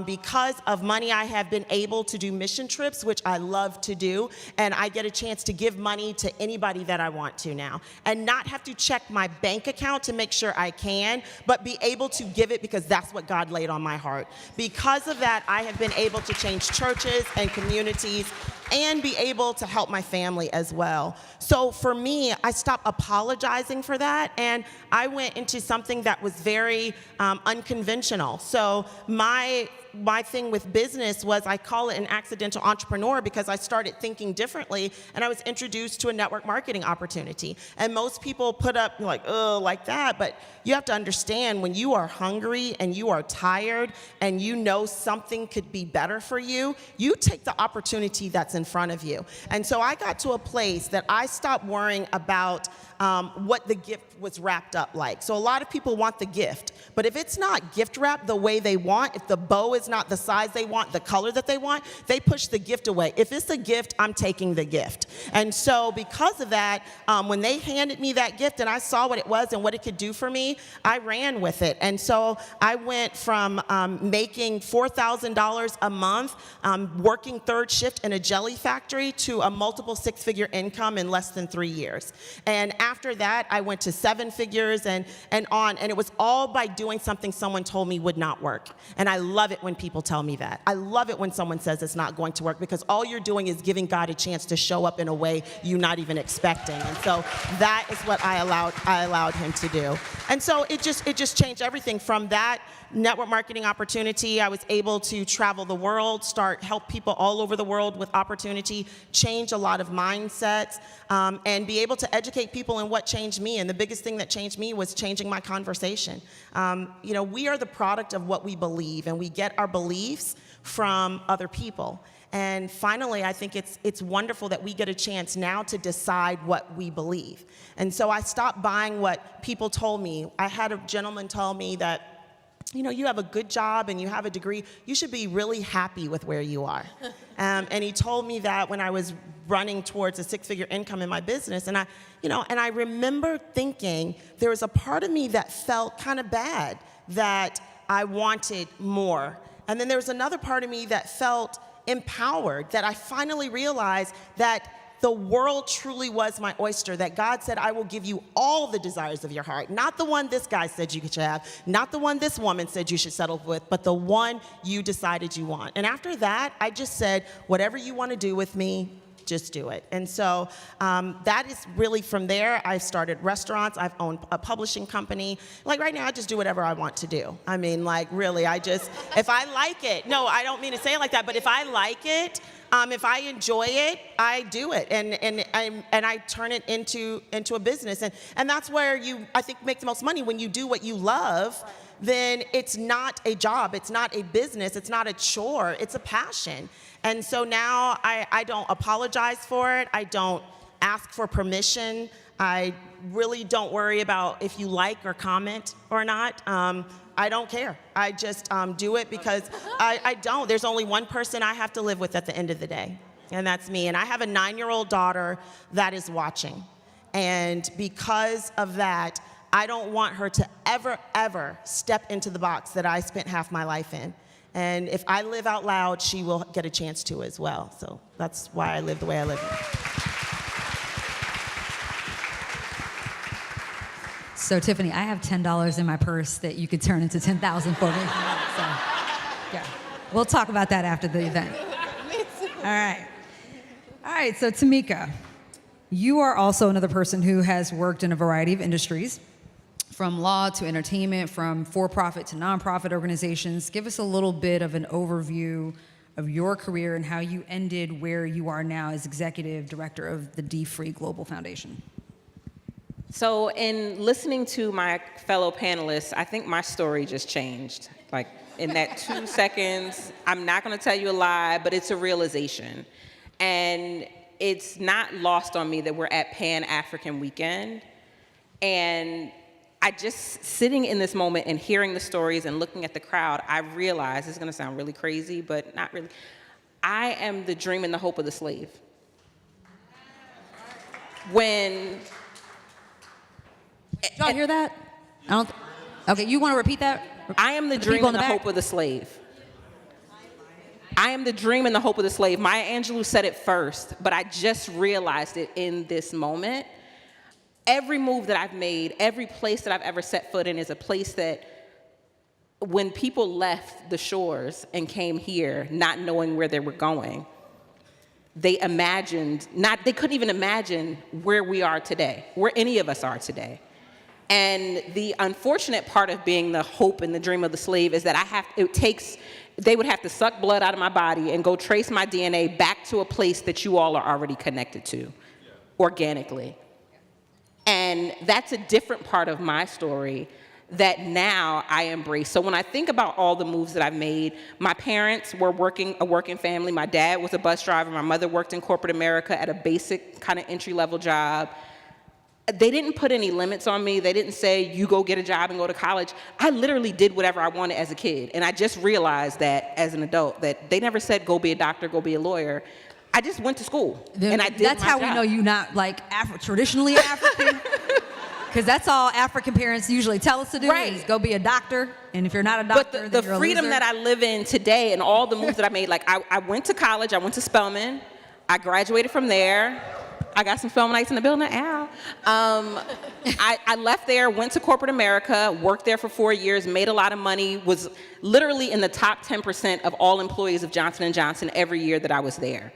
Because of money, I have been able to do mission trips, which I love to do, and I get a chance to give money to anybody that I want to now, and not have to check my bank account to make sure I can, but be able to give it because that's what God laid on my heart. Because of that, I have been able to change churches and communities and be able to help my family as well. So for me, I stopped apologizing for that, and I went into something that was very unconventional. So my thing with business was, I call it an accidental entrepreneur, because I started thinking differently, and I was introduced to a network marketing opportunity. And most people put up like, oh, like that, but you have to understand, when you are hungry and you are tired and you know something could be better for you, you take the opportunity that's in in front of you. And so I got to a place that I stopped worrying about what the gift was wrapped up like. So a lot of people want the gift, but if it's not gift wrapped the way they want, if the bow is not the size they want, the color that they want, they push the gift away. If it's a gift, I'm taking the gift. And so because of that, when they handed me that gift and I saw what it was and what it could do for me, I ran with it. And so I went from making $4,000 a month, working third shift in a jelly factory, to a multiple six-figure income in less than 3 years. And after that, I went to 7 figures and on, and it was all by doing something someone told me would not work. And I love it when people tell me that. I love it when someone says it's not going to work, because all you're doing is giving God a chance to show up in a way you're not even expecting. And so that is what I allowed him to do. And so it just changed everything. From that network marketing opportunity, I was able to travel the world, help people all over the world with opportunity, change a lot of mindsets, and be able to educate people in what changed me. And the biggest thing that changed me was changing my conversation. We are the product of what we believe, and we get our beliefs from other people. And finally, I think it's wonderful that we get a chance now to decide what we believe. And so I stopped buying what people told me. I had a gentleman tell me that, you have a good job and you have a degree, you should be really happy with where you are. And he told me that when I was running towards a six-figure income in my business. And I remember thinking there was a part of me that felt kind of bad, that I wanted more. And then there was another part of me that felt empowered, that I finally realized that the world truly was my oyster, that God said, I will give you all the desires of your heart. Not the one this guy said you should have, not the one this woman said you should settle with, but the one you decided you want. And after that, I just said, whatever you want to do with me, just do it. And so that is really from there. I started restaurants. I've owned a publishing company. Like right now, I just do whatever I want to do. I mean, like really, if I like it, no, I don't mean to say it like that, but if I like it, if I enjoy it, I do it, and I turn it into a business, and that's where I think make the most money. When you do what you love, then it's not a job, it's not a business, it's not a chore, it's a passion. And so now I don't apologize for it. I don't ask for permission. I really don't worry about if you like or comment or not. I don't care. I just do it because I don't. There's only one person I have to live with at the end of the day, and that's me. And I have a 9-year-old daughter that is watching. And because of that, I don't want her to ever step into the box that I spent half my life in. And if I live out loud, she will get a chance to as well. So that's why I live the way I live. So Tiffany, I have $10 in my purse that you could turn into $10,000 for me. So, yeah, we'll talk about that after the event. All right. So Tamika, you are also another person who has worked in a variety of industries, from law to entertainment, from for-profit to nonprofit organizations. Give us a little bit of an overview of your career and how you ended where you are now as executive director of the D-Free Global Foundation. So in listening to my fellow panelists, I think my story just changed. Like in that 2 seconds, I'm not gonna tell you a lie, but it's a realization. And it's not lost on me that we're at Pan-African Weekend. And I just, sitting in this moment and hearing the stories and looking at the crowd, I realized, it's gonna sound really crazy, but not really, I am the dream and the hope of the slave. When, did y'all hear that? Okay, you want to repeat that? I am the dream and the hope of the slave. I am the dream and the hope of the slave. Maya Angelou said it first, but I just realized it in this moment. Every move that I've made, every place that I've ever set foot in is a place that when people left the shores and came here not knowing where they were going, they couldn't even imagine where we are today, where any of us are today. And the unfortunate part of being the hope and the dream of the slave is that they would have to suck blood out of my body and go trace my DNA back to a place that you all are already connected to, organically. And that's a different part of my story that now I embrace. So when I think about all the moves that I've made, my parents were a working family. My dad was a bus driver. My mother worked in corporate America at a basic kind of entry-level job. They didn't put any limits on me. They didn't say, you go get a job and go to college. I literally did whatever I wanted as a kid. And I just realized that as an adult, that they never said, go be a doctor, go be a lawyer. I just went to school, and I did That's my how job. we know you're not like traditionally African. Because that's all African parents usually tell us to do, Right. is go be a doctor. And if you're not a doctor, But then the you're a freedom loser. that I live in today and all the moves that I made, like I went to college, I went to Spelman, I graduated from there. I got some Spelmanites in the building, ow. I left there, went to corporate America, worked there for 4 years, made a lot of money, was literally in the top 10% of all employees of Johnson & Johnson every year that I was there.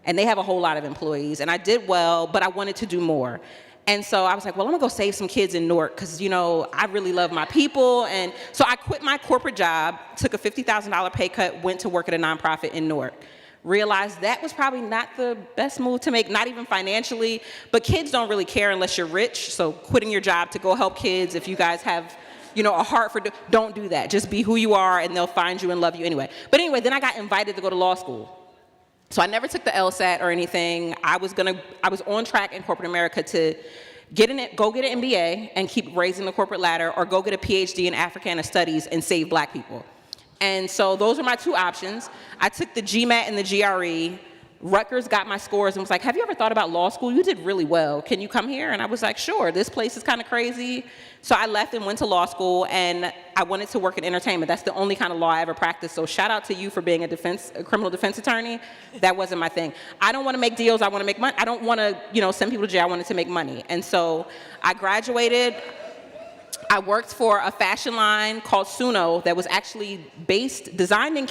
And they have a whole lot of employees, and I did well, but I wanted to do more. And so I was like, well, I'm gonna go save some kids in Newark, because I really love my people. And so I quit my corporate job, took a $50,000 pay cut, went to work at a nonprofit in Newark. Realized that was probably not the best move to make, not even financially, but kids don't really care unless you're rich. So quitting your job to go help kids, if you guys have a heart for, don't do that. Just be who you are, and they'll find you and love you anyway. But anyway, then I got invited to go to law school. So I never took the LSAT or anything. I was on track in corporate America to go get an MBA and keep raising the corporate ladder, or go get a PhD in Africana Studies and save Black people. And so those were my two options. I took the GMAT and the GRE. Rutgers got my scores and was like, have you ever thought about law school? You did really well. Can you come here? And I was like, sure, this place is kind of crazy. So I left and went to law school, and I wanted to work in entertainment. That's the only kind of law I ever practiced. So shout out to you for being a criminal defense attorney. That wasn't my thing. I don't want to make deals, I want to make money. I don't want to, send people to jail, I wanted to make money. And so I graduated. I worked for a fashion line called Suno that was actually designed in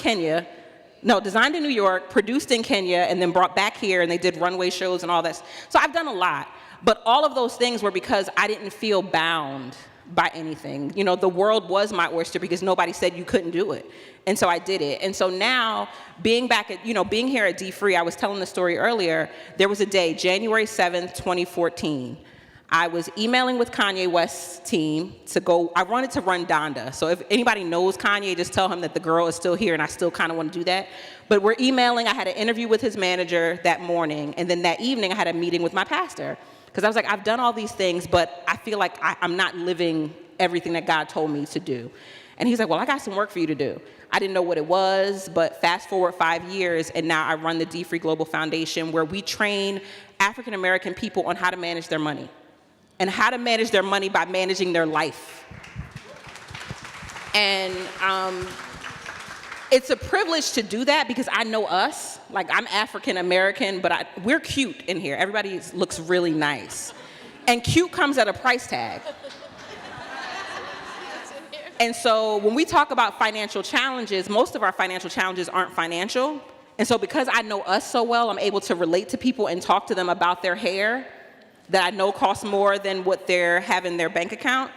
New York, produced in Kenya, and then brought back here, and they did runway shows and all that. So I've done a lot, but all of those things were because I didn't feel bound by anything. The world was my oyster because nobody said you couldn't do it. And so I did it. And so now, being here at D-Free, I was telling the story earlier, there was a day, January 7th, 2014, I was emailing with Kanye West's team I wanted to run Donda. So if anybody knows Kanye, just tell him that the girl is still here, and I still kind of want to do that. But we're emailing. I had an interview with his manager that morning, and then that evening I had a meeting with my pastor. Because I was like, I've done all these things, but I feel like I'm not living everything that God told me to do. And he's like, well, I got some work for you to do. I didn't know what it was, but fast forward 5 years, and now I run the D-Free Global Foundation, where we train African American people on how to manage their money. And how to manage their money by managing their life. And it's a privilege to do that because I know us. Like, I'm African American, but we're cute in here. Everybody looks really nice. And cute comes at a price tag. And so when we talk about financial challenges, most of our financial challenges aren't financial. And so because I know us so well, I'm able to relate to people and talk to them about their hair that I know costs more than what they have in their bank account.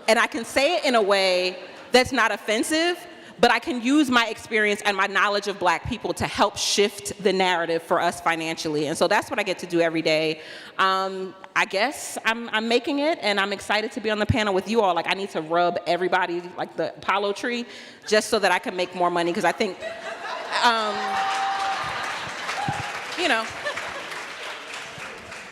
And I can say it in a way that's not offensive, but I can use my experience and my knowledge of Black people to help shift the narrative for us financially. And so that's what I get to do every day. I guess I'm making it, and I'm excited to be on the panel with you all. Like, I need to rub everybody like the Apollo tree just so that I can make more money, because I think,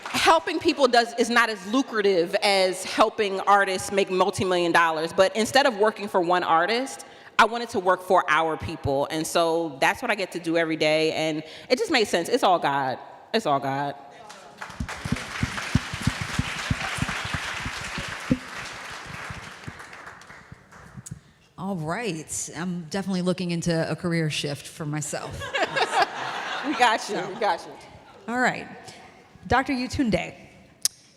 helping people is not as lucrative as helping artists make multi-million dollars. But instead of working for one artist, I wanted to work for our people. And so that's what I get to do every day. And it just made sense. It's all God. It's all God. All right. I'm definitely looking into a career shift for myself. We got you. We got you. All right. Dr. Yetunde,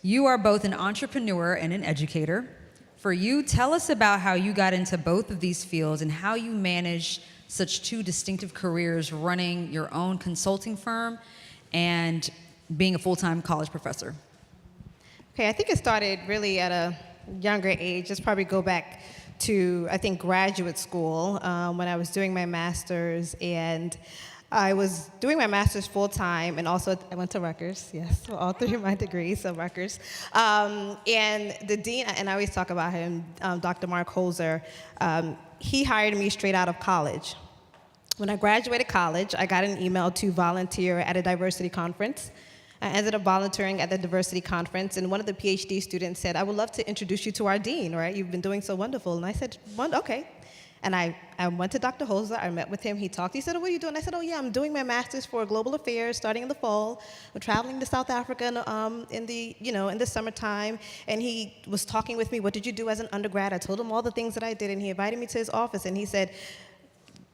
you are both an entrepreneur and an educator. For you, tell us about how you got into both of these fields and how you managed such two distinctive careers, running your own consulting firm and being a full-time college professor. Okay, I think it started really at a younger age. Let's probably go back to, I think, graduate school when I was doing my master's, and I was doing my master's full-time, and also I went to Rutgers, yes, so all three of my degrees, so Rutgers. And the dean, and I always talk about him, Dr. Mark Holzer, he hired me straight out of college. When I graduated college, I got an email to volunteer at a diversity conference. I ended up volunteering at the diversity conference, and one of the PhD students said, I would love to introduce you to our dean, right? You've been doing so wonderful. And I said, okay. And I went to Dr. Holzer, I met with him, he talked, he said, what are you doing? I said, oh yeah, I'm doing my master's for global affairs starting in the fall. I'm traveling to South Africa in the summertime. And he was talking with me, what did you do as an undergrad? I told him all the things that I did, and he invited me to his office, and he said,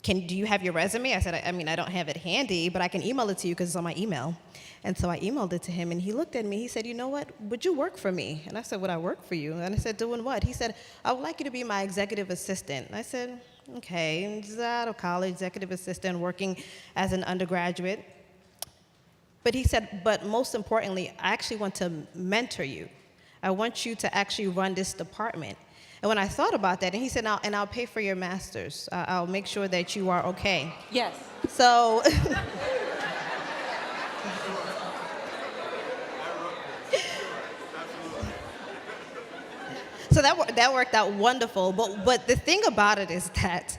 do you have your resume? I said, I don't have it handy, but I can email it to you because it's on my email. And so I emailed it to him, and he looked at me. He said, you know what? Would you work for me? And I said, would I work for you? And I said, doing what? He said, I would like you to be my executive assistant. And I said, okay. Just out of college, executive assistant, working as an undergraduate. But he said, but most importantly, I actually want to mentor you. I want you to actually run this department. And when I thought about that, and he said, I'll pay for your master's. I'll make sure that you are okay. Yes. So, so that worked out wonderful. But the thing about it is that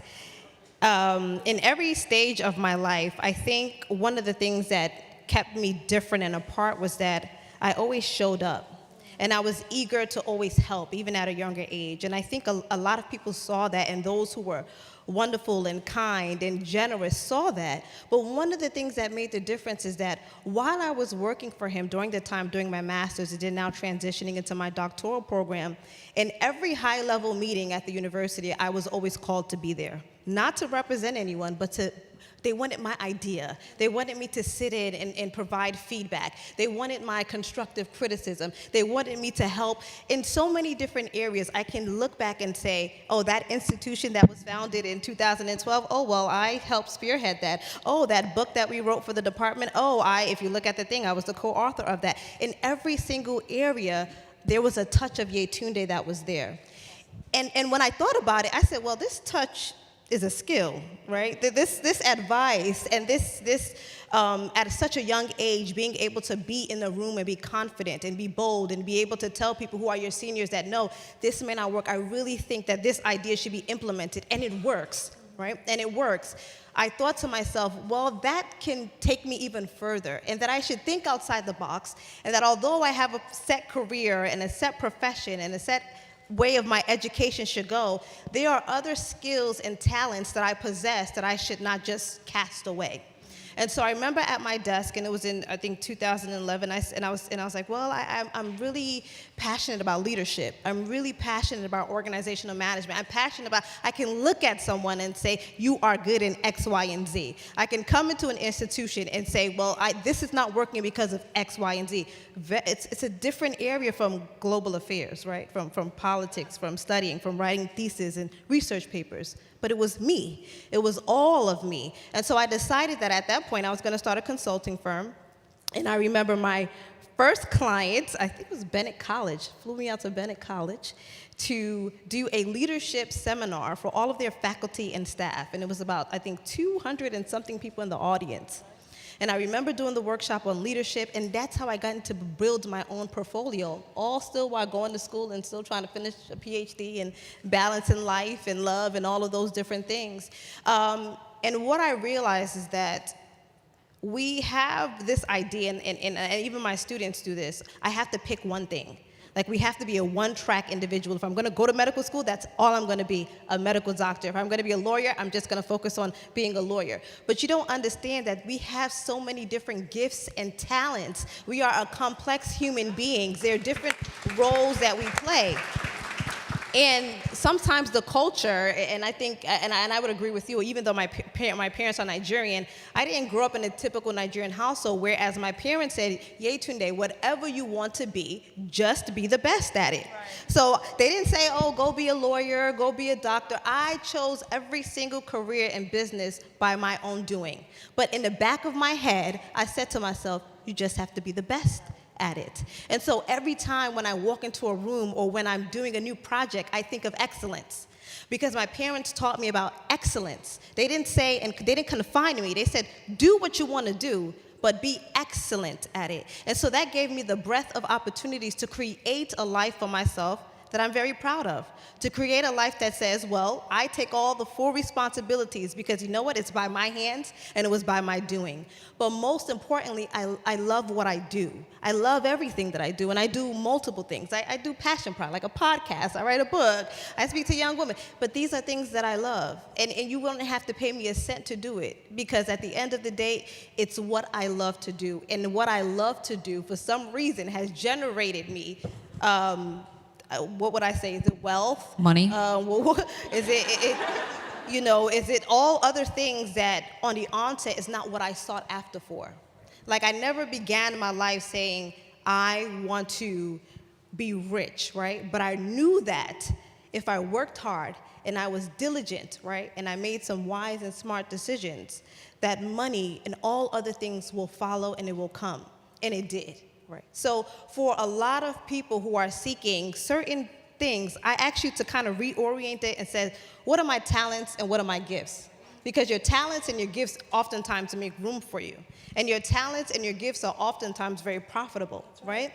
in every stage of my life, I think one of the things that kept me different and apart was that I always showed up. And I was eager to always help, even at a younger age. And I think a lot of people saw that, and those who were wonderful and kind and generous saw that. But one of the things that made the difference is that while I was working for him during the time doing my master's and then now transitioning into my doctoral program, in every high-level meeting at the university, I was always called to be there. Not to represent anyone, but they wanted my idea. They wanted me to sit in and provide feedback. They wanted my constructive criticism. They wanted me to help in so many different areas. I can look back and say, oh, that institution that was founded in 2012, oh, well, I helped spearhead that. Oh, that book that we wrote for the department, oh, if you look at the thing, I was the co-author of that. In every single area, there was a touch of Yetunde that was there. And when I thought about it, I said, well, this touch is a skill, right? This advice and this at such a young age, being able to be in the room and be confident and be bold and be able to tell people who are your seniors that, no, this may not work. I really think that this idea should be implemented, and it works, right? And it works. I thought to myself, well, that can take me even further, and that I should think outside the box, and that although I have a set career and a set profession and a set way of my education should go, there are other skills and talents that I possess that I should not just cast away. And so I remember at my desk, and it was in, I think, 2011, I was like, well, I'm really passionate about leadership. I'm really passionate about organizational management. I'm passionate about, I can look at someone and say, you are good in X, Y, and Z. I can come into an institution and say, well, this is not working because of X, Y, and Z. It's a different area from global affairs, right? From politics, from studying, from writing theses and research papers. But it was me. It was all of me. And so I decided that at that point I was going to start a consulting firm. And I remember my first client, I think it was Bennett College, flew me out to Bennett College to do a leadership seminar for all of their faculty and staff. And it was about, I think, 200 and something people in the audience. And I remember doing the workshop on leadership, and that's how I got to build my own portfolio, all still while going to school and still trying to finish a PhD and balancing life and love and all of those different things. And what I realized is that we have this idea, and even my students do this, I have to pick one thing. Like, we have to be a one-track individual. If I'm going to go to medical school, that's all I'm going to be, a medical doctor. If I'm going to be a lawyer, I'm just going to focus on being a lawyer. But you don't understand that we have so many different gifts and talents. We are a complex human beings. There are different roles that we play. And sometimes the culture, and I think, and I would agree with you, even though my parents are Nigerian, I didn't grow up in a typical Nigerian household, whereas my parents said, Yetunde, whatever you want to be, just be the best at it. Right. So they didn't say, oh, go be a lawyer, go be a doctor. I chose every single career in business by my own doing. But in the back of my head, I said to myself, you just have to be the best at it. And so every time when I walk into a room or when I'm doing a new project, I think of excellence. Because my parents taught me about excellence. They didn't say, and they didn't confine me. They said, do what you want to do, but be excellent at it. And so that gave me the breadth of opportunities to create a life for myself that I'm very proud of. To create a life that says, well, I take all the full responsibilities because you know what? It's by my hands and it was by my doing. But most importantly, I love what I do. I love everything that I do, and I do multiple things. I do passion projects, like a podcast, I write a book, I speak to young women. But these are things that I love, and you won't have to pay me a cent to do it, because at the end of the day, it's what I love to do. And what I love to do, for some reason, has generated me what would I say? Is it wealth? Money? Is it all other things that on the onset is not what I sought after for? Like, I never began my life saying, I want to be rich, right? But I knew that if I worked hard and I was diligent, right? And I made some wise and smart decisions, that money and all other things will follow and it will come. And it did. Right. So for a lot of people who are seeking certain things, I ask you to kind of reorient it and say, what are my talents and what are my gifts? Because your talents and your gifts oftentimes make room for you. And your talents and your gifts are oftentimes very profitable, right?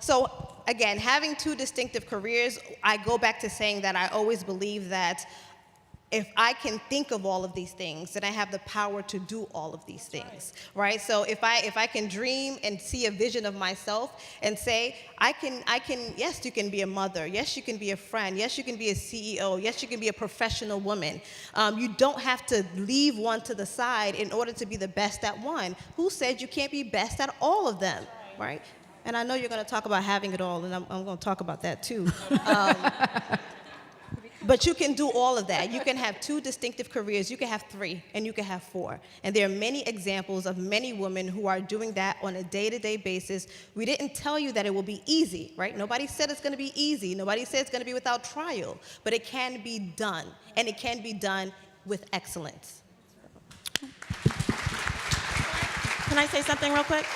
So again, having two distinctive careers, I go back to saying that I always believe that if I can think of all of these things, then I have the power to do all of these things, right? So if I can dream and see a vision of myself and say, I can, yes, you can be a mother, yes, you can be a friend, yes, you can be a CEO, yes, you can be a professional woman. You don't have to leave one to the side in order to be the best at one. Who said you can't be best at all of them, right? And I know you're gonna talk about having it all, and I'm gonna talk about that too. But you can do all of that. You can have two distinctive careers. You can have three, and you can have four. And there are many examples of many women who are doing that on a day-to-day basis. We didn't tell you that it will be easy, right? Nobody said it's going to be easy. Nobody said it's going to be without trial. But it can be done, and it can be done with excellence. Can I say something real quick?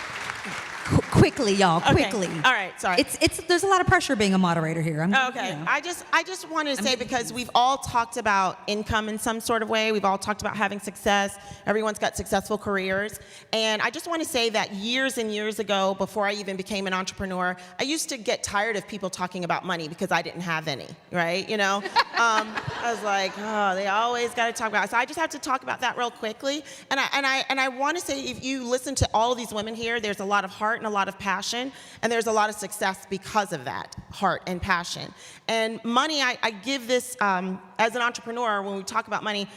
Quickly, y'all, Okay. quickly. All right, sorry. There's a lot of pressure being a moderator here. Okay. I just wanted to say, because we've all talked about income in some sort of way. We've all talked about having success. Everyone's got successful careers. And I just want to say that years and years ago, before I even became an entrepreneur, I used to get tired of people talking about money because I didn't have any, right? You know? I was like, oh, they always got to talk about it. So I just have to talk about that real quickly. And I want to say, if you listen to all of these women here, there's a lot of heart and a lot of passion, and there's a lot of success because of that heart and passion. And money, I give this, as an entrepreneur, when we talk about money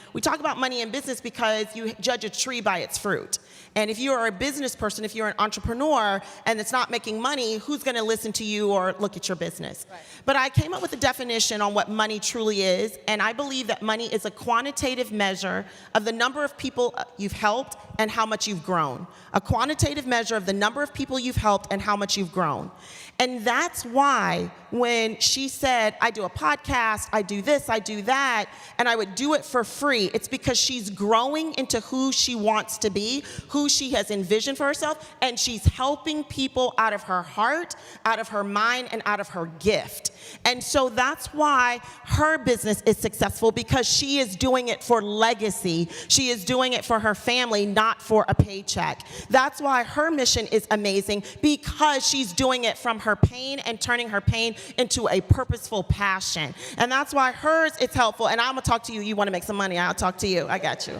in business because you judge a tree by its fruit. And if you are a business person, if you're an entrepreneur and it's not making money, who's going to listen to you or look at your business? Right. But I came up with a definition on what money truly is, and I believe that money is a quantitative measure of the number of people you've helped and how much you've grown. A quantitative measure of the number of people you've helped and how much you've grown. And that's why when she said, I do a podcast, I do this, I do that, and I would do it for free, it's because she's growing into who she wants to be, who she has envisioned for herself, and she's helping people out of her heart, out of her mind, and out of her gift. And so that's why her business is successful, because she is doing it for legacy. She is doing it for her family, not for a paycheck. That's why her mission is amazing, because she's doing it from her pain and turning her pain into a purposeful passion. And that's why hers is helpful. And I'm gonna talk to you. You wanna make some money, I'll talk to you. I got you.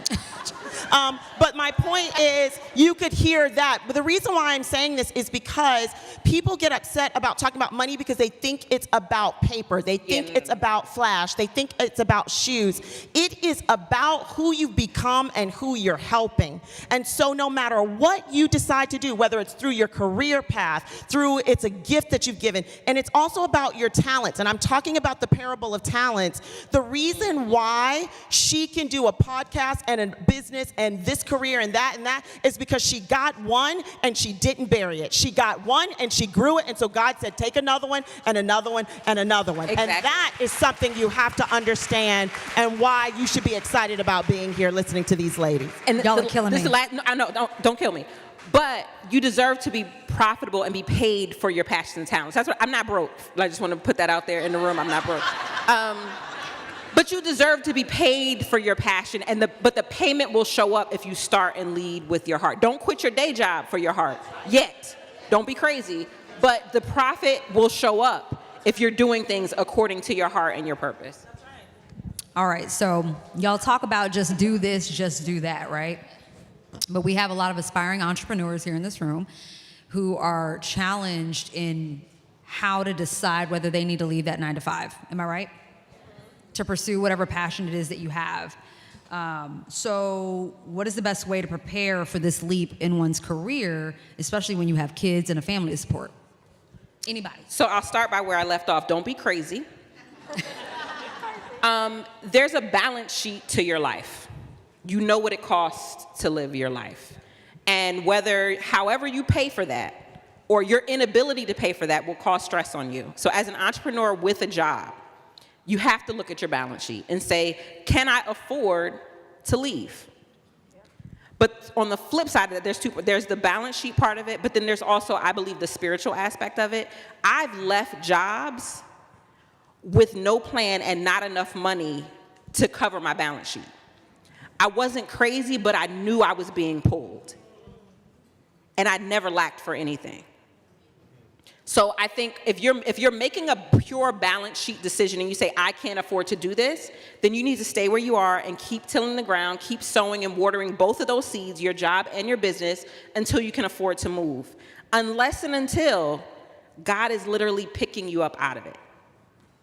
But my point is, you could hear that. But the reason why I'm saying this is because people get upset about talking about money because they think it's about paper. They think it's about flash. They think it's about shoes. It is about who you've become and who you're helping. And so no matter what you decide to do, whether it's through your career path, through it's a gift that you've given, and it's also about your talents. And I'm talking about the parable of talents. The reason why she can do a podcast and a business and this career and that is because she got one and she didn't bury it. She got one and she grew it, and so God said, take another one and another one and another one. Exactly. And that is something you have to understand, and why you should be excited about being here listening to these ladies. And y'all are killing me. I know, don't kill me. But you deserve to be profitable and be paid for your passions and talents. That's what, I'm not broke. I just want to put that out there in the room. I'm not broke. But you deserve to be paid for your passion, but the payment will show up if you start and lead with your heart. Don't quit your day job for your heart yet. Don't be crazy. But the profit will show up if you're doing things according to your heart and your purpose. All right, so y'all talk about just do this, just do that, right? But we have a lot of aspiring entrepreneurs here in this room who are challenged in how to decide whether they need to leave that 9 to 5. Am I right? To pursue whatever passion it is that you have. So what is the best way to prepare for this leap in one's career, especially when you have kids and a family to support? Anybody? So I'll start by where I left off. Don't be crazy. There's a balance sheet to your life. You know what it costs to live your life. And however you pay for that, or your inability to pay for that, will cause stress on you. So as an entrepreneur with a job, you have to look at your balance sheet and say, can I afford to leave? But on the flip side of that, there's the balance sheet part of it, but then there's also, I believe, the spiritual aspect of it. I've left jobs with no plan and not enough money to cover my balance sheet. I wasn't crazy, but I knew I was being pulled. And I never lacked for anything. So I think if you're making a pure balance sheet decision and you say, I can't afford to do this, then you need to stay where you are and keep tilling the ground, keep sowing and watering both of those seeds, your job and your business, until you can afford to move. Unless and until God is literally picking you up out of it.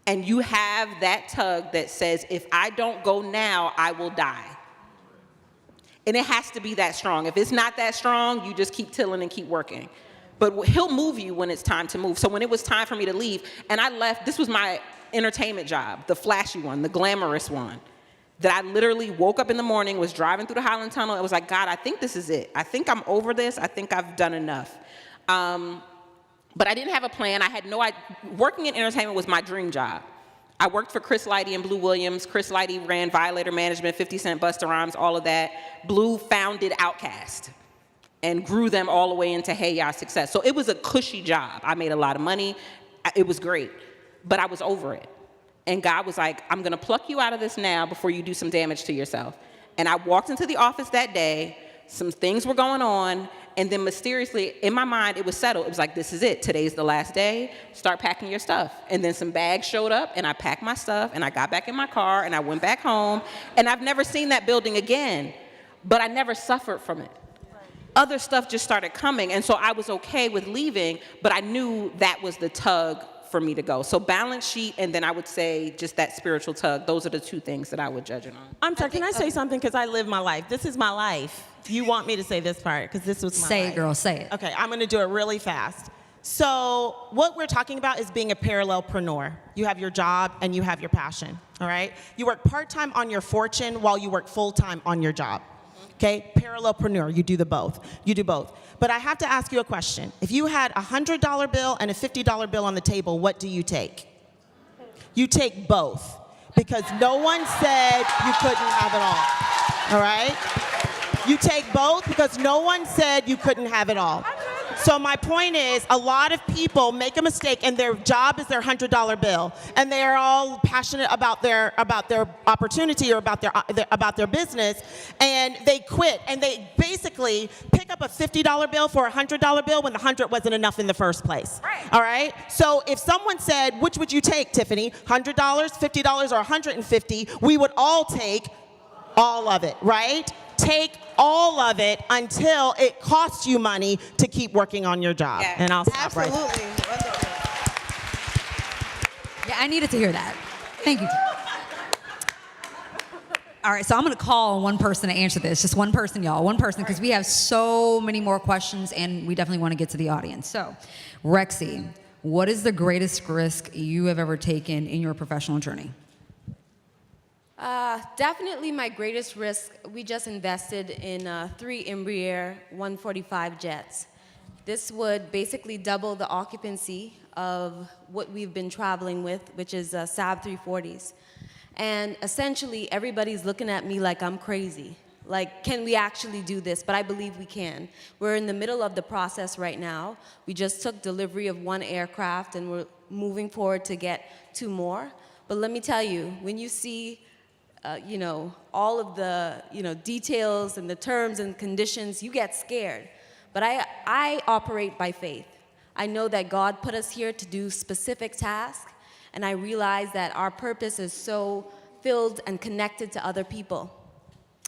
And you have that tug that says, if I don't go now, I will die. And it has to be that strong. If it's not that strong, you just keep tilling and keep working. But he'll move you when it's time to move. So when it was time for me to leave, and I left, this was my entertainment job, the flashy one, the glamorous one, that I literally woke up in the morning, was driving through the Highland Tunnel, and was like, God, I think this is it. I think I'm over this. I think I've done enough. But I didn't have a plan. Working in entertainment was my dream job. I worked for Chris Lighty and Blue Williams. Chris Lighty ran Violator Management, 50 Cent, Busta Rhymes, all of that. Blue founded Outkast and grew them all the way into Hey Ya success. So it was a cushy job. I made a lot of money. It was great. But I was over it. And God was like, I'm going to pluck you out of this now before you do some damage to yourself. And I walked into the office that day. Some things were going on. And then mysteriously, in my mind, it was settled. It was like, this is it. Today's the last day. Start packing your stuff. And then some bags showed up, and I packed my stuff, and I got back in my car, and I went back home. And I've never seen that building again. But I never suffered from it. Other stuff just started coming. And so I was okay with leaving, but I knew that was the tug for me to go. So balance sheet, and then I would say just that spiritual tug. Those are the two things that I would judge it on. I'm sorry, can I say something? Because I live my life. This is my life. You want me to say this part, because this was my life. Say it, girl, say it. Okay, I'm going to do it really fast. So what we're talking about is being a parallelpreneur. You have your job and you have your passion, all right? You work part-time on your fortune while you work full-time on your job. Okay, parallelpreneur, you do both. You do both. But I have to ask you a question. If you had a $100 bill and a $50 bill on the table, what do you take? You take both, because no one said you couldn't have it all right? You take both because no one said you couldn't have it all. So my point is, a lot of people make a mistake and their job is their $100 bill, and they are all passionate about their opportunity or about their business, and they quit, and they basically pick up a $50 bill for a $100 bill when the 100 wasn't enough in the first place. Right. All right? So if someone said, which would you take, Tiffany? $100, $50, or $150? We would all take all of it, right? Take all of it until it costs you money to keep working on your job. Yeah. And I'll stop right there. Yeah, I needed to hear that. Thank you. All right, so I'm going to call one person to answer this. Just one person, y'all. One person, because we have so many more questions, and we definitely want to get to the audience. So, Rexy, what is the greatest risk you have ever taken in your professional journey? Definitely my greatest risk, we just invested in 3 Embraer 145 jets. This would basically double the occupancy of what we've been traveling with, which is Saab 340s. And essentially, everybody's looking at me like I'm crazy. Like, can we actually do this? But I believe we can. We're in the middle of the process right now. We just took delivery of 1 aircraft, and we're moving forward to get 2 more. But let me tell you, when you see all of the, details and the terms and conditions, you get scared. But I operate by faith. I know that God put us here to do specific tasks, and I realize that our purpose is so filled and connected to other people.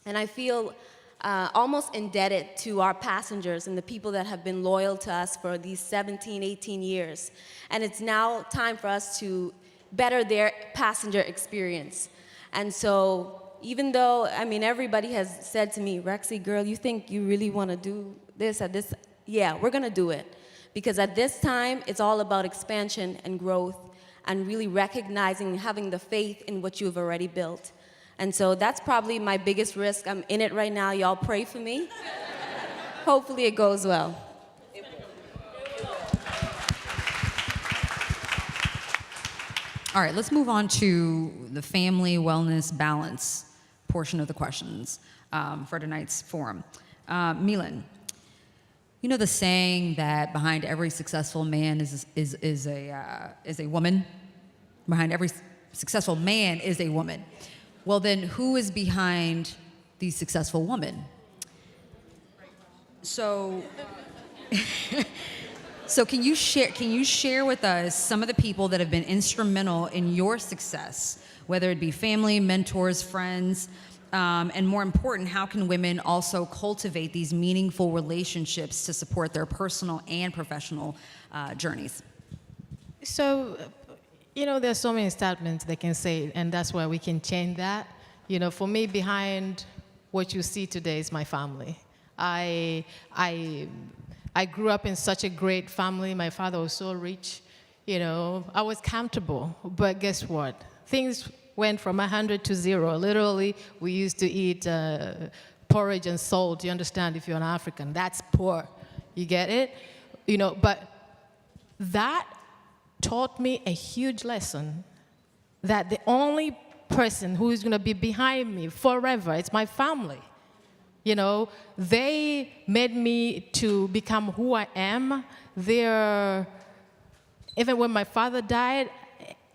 And I feel almost indebted to our passengers and the people that have been loyal to us for these 17, 18 years. And it's now time for us to better their passenger experience. And so even though, everybody has said to me, Rexy, girl, you think you really want to do this at this? Yeah, we're going to do it. Because at this time, it's all about expansion and growth and really recognizing and having the faith in what you've already built. And so that's probably my biggest risk. I'm in it right now. Y'all pray for me. Hopefully it goes well. All right, let's move on to the family wellness balance portion of the questions for tonight's forum. Milan, you know the saying that behind every successful man is a woman? Behind every successful man is a woman. Well, then who is behind the successful woman? So, can you share with us some of the people that have been instrumental in your success, whether it be family, mentors, friends, and more important, how can women also cultivate these meaningful relationships to support their personal and professional journeys? So, there's so many statements they can say, and that's why we can change that. For me, behind what you see today is my family. I grew up in such a great family. My father was so rich. I was comfortable. But guess what? Things went from 100 to 0. Literally, we used to eat porridge and salt. You understand? If you're an African, that's poor. You get it? But that taught me a huge lesson, that the only person who is going to be behind me forever, it's my family. They made me to become who I am. Even when my father died,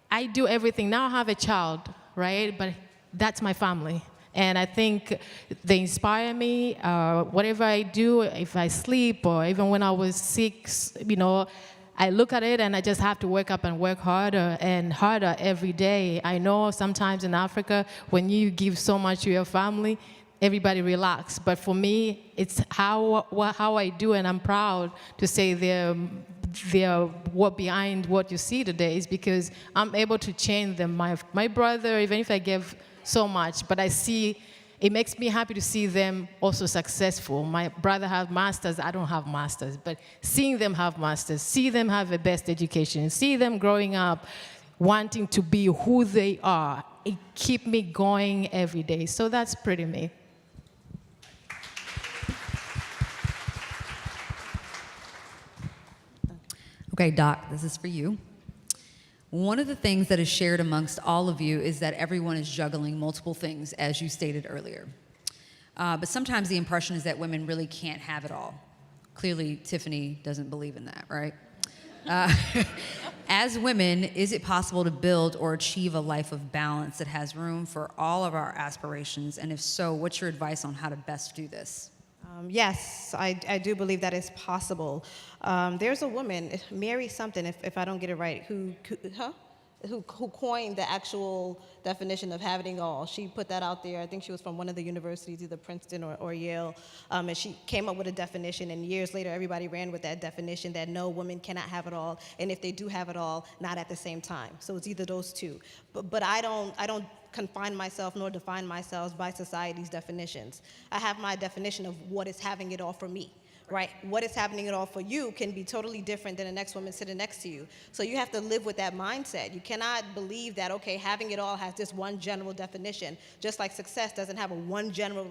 I do everything. Now I have a child, right? But that's my family. And I think they inspire me. Whatever I do, if I sleep or even when I was sick, I look at it and I just have to wake up and work harder and harder every day. I know sometimes in Africa, when you give so much to your family, everybody relax. But for me, it's how I do, and I'm proud to say they're what behind what you see today is because I'm able to change them. My brother, even if I give so much, but I see, it makes me happy to see them also successful. My brother has masters, I don't have masters, but seeing them have masters, see them have the best education, see them growing up, wanting to be who they are, it keeps me going every day. So that's pretty me. Okay, Doc, this is for you. One of the things that is shared amongst all of you is that everyone is juggling multiple things, as you stated earlier. But sometimes the impression is that women really can't have it all. Clearly, Tiffany doesn't believe in that, right? As women, is it possible to build or achieve a life of balance that has room for all of our aspirations? And if so, what's your advice on how to best do this? Yes, I do believe that is possible. There's a woman, Mary something, if I don't get it right, who coined the actual definition of having it all. She put that out there. I think she was from one of the universities, either Princeton or Yale, and she came up with a definition, and years later, everybody ran with that definition that no, women cannot have it all, and if they do have it all, not at the same time. So it's either those two. But I don't confine myself nor define myself by society's definitions. I have my definition of what is having it all for me. Right? What is happening it all for you can be totally different than the next woman sitting next to you. So you have to live with that mindset. You cannot believe that, okay, having it all has this one general definition, just like success doesn't have a one general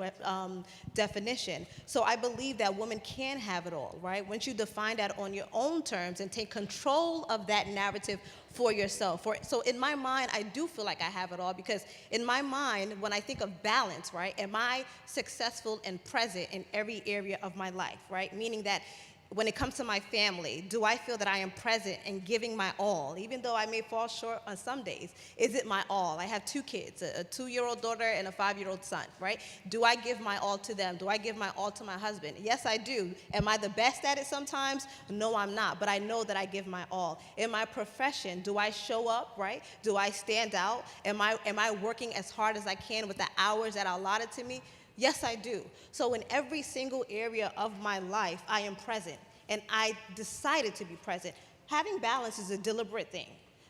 definition. So I believe that women can have it all, right? Once you define that on your own terms and take control of that narrative for yourself. So in my mind, I do feel like I have it all because in my mind, when I think of balance, right, am I successful and present in every area of my life, right? Meaning that when it comes to my family, do I feel that I am present and giving my all? Even though I may fall short on some days, is it my all? I have 2 kids, a 2-year-old daughter and a 5-year-old son, right? Do I give my all to them? Do I give my all to my husband? Yes, I do. Am I the best at it sometimes? No, I'm not, but I know that I give my all. In my profession, do I show up, right? Do I stand out? Am I working as hard as I can with the hours that are allotted to me? Yes, I do. So in every single area of my life, I am present, and I decided to be present. Having balance is a deliberate thing.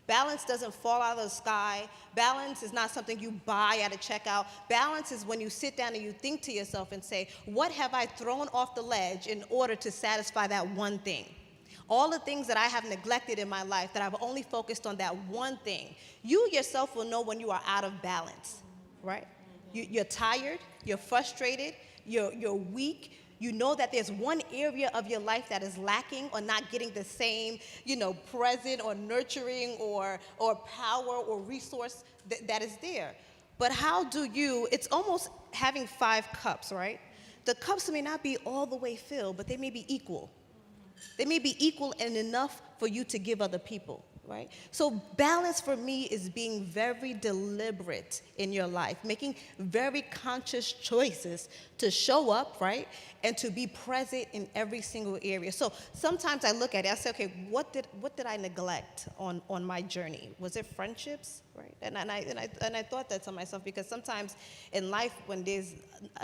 Balance doesn't fall out of the sky. Balance is not something you buy at a checkout. Balance is when you sit down and you think to yourself and say, what have I thrown off the ledge in order to satisfy that one thing? All the things that I have neglected in my life, that I've only focused on that one thing. You yourself will know when you are out of balance, right? You're tired, you're frustrated, you're weak. You know that there's one area of your life that is lacking or not getting the same, present or nurturing or power or resource that is there. But how do you, it's almost having 5 cups, right? The cups may not be all the way filled, but they may be equal. They may be equal and enough for you to give other people. Right? So balance for me is being very deliberate in your life, making very conscious choices to show up, right? And to be present in every single area. So sometimes I look at it, I say, okay, what did I neglect on my journey? Was it friendships, right? And I thought that to myself, because sometimes in life, when there's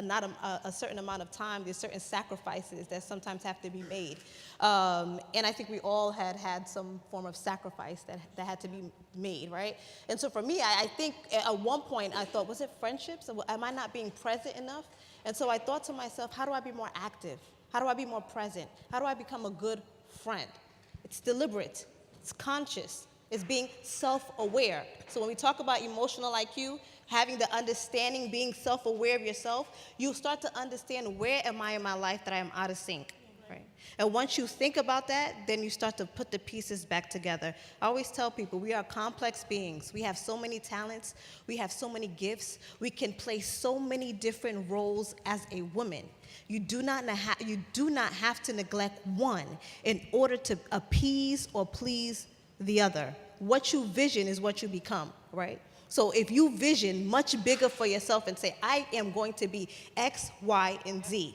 not a certain amount of time, there's certain sacrifices that sometimes have to be made. And I think we all had some form of sacrifice that had to be made, right? And so for me, I think at one point I thought, was it friendships? Am I not being present enough? And so I thought to myself, how do I be more active? How do I be more present? How do I become a good friend? It's deliberate, it's conscious, it's being self-aware. So when we talk about emotional IQ, having the understanding, being self-aware of yourself, you start to understand, where am I in my life that I am out of sync? Right. And once you think about that, then you start to put the pieces back together. I always tell people, we are complex beings. We have so many talents. We have so many gifts. We can play so many different roles as a woman. You do not have to neglect one in order to appease or please the other. What you vision is what you become, right? So if you vision much bigger for yourself and say, I am going to be X, Y, and Z,